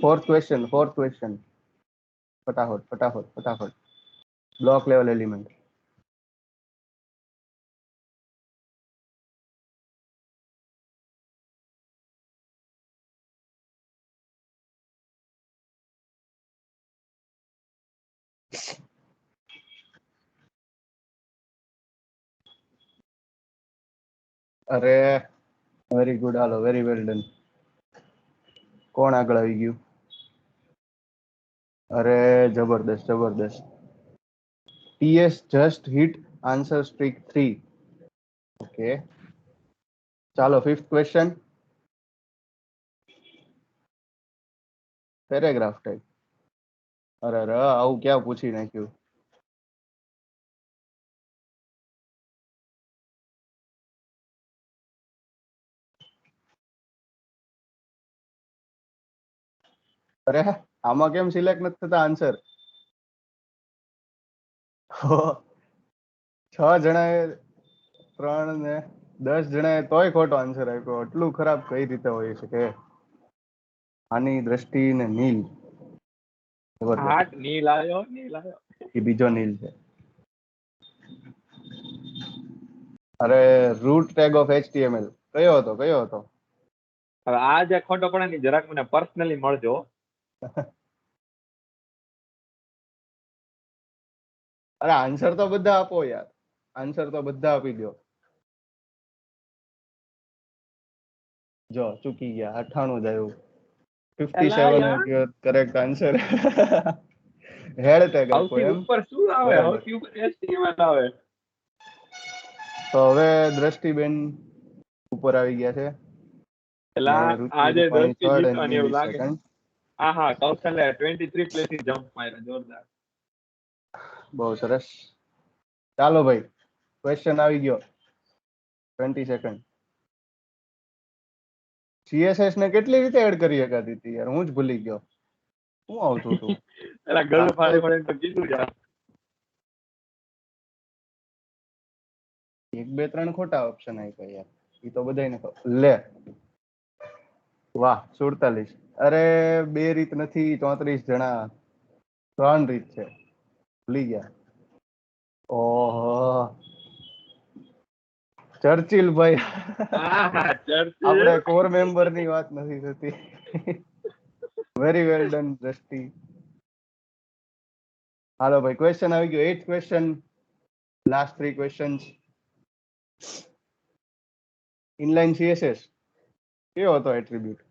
fourth question ફટાફટ બ્લોક લેવલ એલિમેન્ટ અરે વેરી ગુડ હાલો વેરી વેલ ડન કોણ આગળ આવી ગયું અરે જબરદસ્ત TS just hit answer streak 3 okay ચાલો ફિફ્થ ક્વેશ્ચન પેરેગ્રાફ ટાઈપ અરે આવું ક્યાં પૂછી નાખ્યું અરે આમાં કેમ સિલેક્ટ નથી થતા આન્સર 6 જણાએ 3 ને 10 જણાએ તોય ખોટો આન્સર આપ્યો એટલું ખરાબ કઈ રીતે હોય શકે આની દ્રષ્ટિ ને નીલ હાટ નીલ આવ્યો એ બીજો નીલ છે અરે રૂટ ટેગ ઓફ HTML કયો હતો હવે આ જે ખોટો પડે ને જરાક મને પર્સનલી મળજો. અરે આન્સર તો બધા આપો યાર આન્સર તો બધા આપી દો જો ચૂકી ગયા 98 જ આવ્યું 57 કરેક્ટ આન્સર હેડ ટેગ આપો સૌથી એમ ઉપર શું આવે બરાબર. સૌથી ઉપર HTML આવે. તો હવે દ્રષ્ટિબેન ઉપર આવી ગયા છે એટલે ને રુચિ આજે રૂપાણી 10 થી third and જીતવાની એવું English લાગે. second. હા કૌશલ્ય 23 પ્લેસીસ જમ્પ માર્યા જોરદાર. બહુ સરસ. ચાલો ભાઈ, ક્વેશ્ચન આવી ગયો. 20 સેકન્ડ. CSS ને કેટલી રીતે એડ કરી શકાતી હતી યાર? હું જ ભૂલી ગયો. શું આવતું હતું? એલા ગળું ફાડી ફાડીને તો કીધું યાર. 1 2 3 ખોટા ઓપ્શન આપ્યા યાર. એ તો બધાને લે. વાહ 47. અરે 2 રીત નથી, 34 જણા. 3 રીત છે. ભૂલી ગયા. ઓહો, ચર્ચિલ ભાઈ. હા, ચર્ચિલ. આપણે કોર મેમ્બર ની વાત નથી થતી. વેરી વેલ ડન દ્રષ્ટિ. હાલો ભાઈ, ક્વેશ્ચન આવી ગયો. 8th question, last 3 questions. Inline CSS કેવો હતો attribute?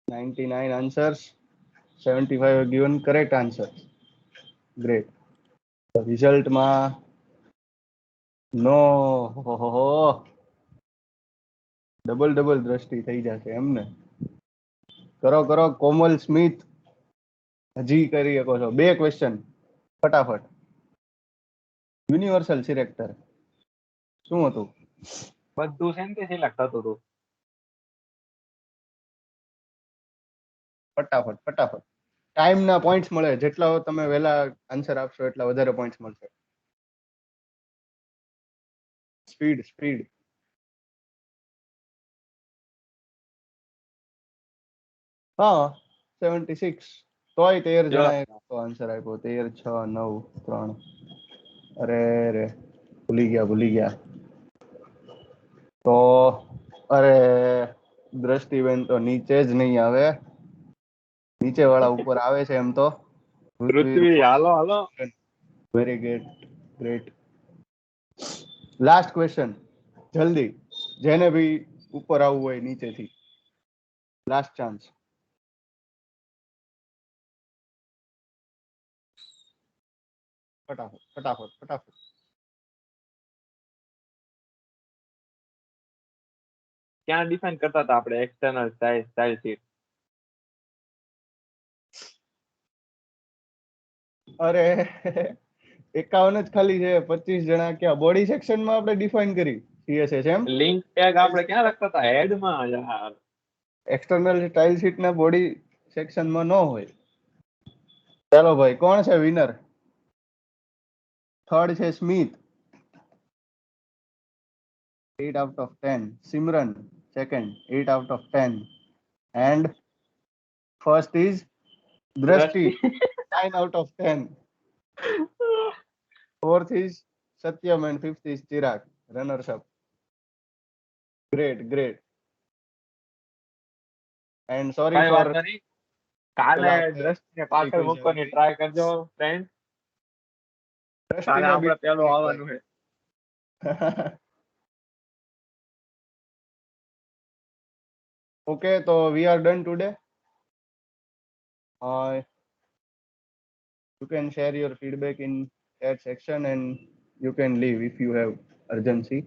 $99 answers, 75 are given correct answers. Great. The result માં નો ડબલ દ્રષ્ટિ થઈ જશે એમને. કરો કરો કોમલ સ્મિથ, હજી કરી શકો છો. 2 ક્વેશ્ચન ફટાફટ. યુનિવર્સલ સિલેક્ટર શું હતું? બધું શેનથી સિલેક્ટ થતું હતું? ફટાફટ. ટાઈમ ના પોઈન્ટ્સ મળે. જેટલા તમે વહેલા આન્સર આપશો એટલા વધારે પોઈન્ટ્સ મળશે. સ્પીડ. હા 76. તોય 13 જણાએ આન્સર આપ્યો. 13 6 9 3. અરે રે, ભૂલી ગયા. તો અરે દ્રષ્ટિબેન તો નીચે જ નહીં આવે. નીચે વાળા ઉપર આવે છે એમ તો. પૃથ્વી, હાલો. Very great. લાસ્ટ ક્વેશ્ચન, જલ્દી. જેને ભી ઉપર આવવું હોય નીચેથી, લાસ્ટ ચાન્સ. ફટાફટ. ક્યાં ડિફાઇન કરતા હતા આપણે એક્સટર્નલ સ્ટાઇલ શીટ? અરે 51 જ ખાલી છે. 25 જણા ક્યાં બોડી સેક્શનમાં આપણે ડિફાઇન કરી CSS એમ? લિંક ટેગ આપણે ક્યાં લખતા હતા? હેડમાં યાર. એક્સટર્નલ સ્ટાઇલ શીટ ના બોડી સેક્શનમાં ન હોય. ચાલો ભાઈ, કોણ છે વિનર? થર્ડ છે સ્મિત, 8 out of 10. Simran second, 8 out of 10. And first is Drashti, 9 out of 10. Fourth is Satyam and fifth is Chirag, runners up. Great. And sorry કઈ for વાંધો નહીં. કાલે દ્રષ્ટિને પાછળ મૂકવાની ટ્રાય કરજો ફ્રેન્ડ. કાલે આપણે પેલું આવવાનું છે. Okay, so we are done today. You can share your feedback in chat section and you can leave if you have urgency.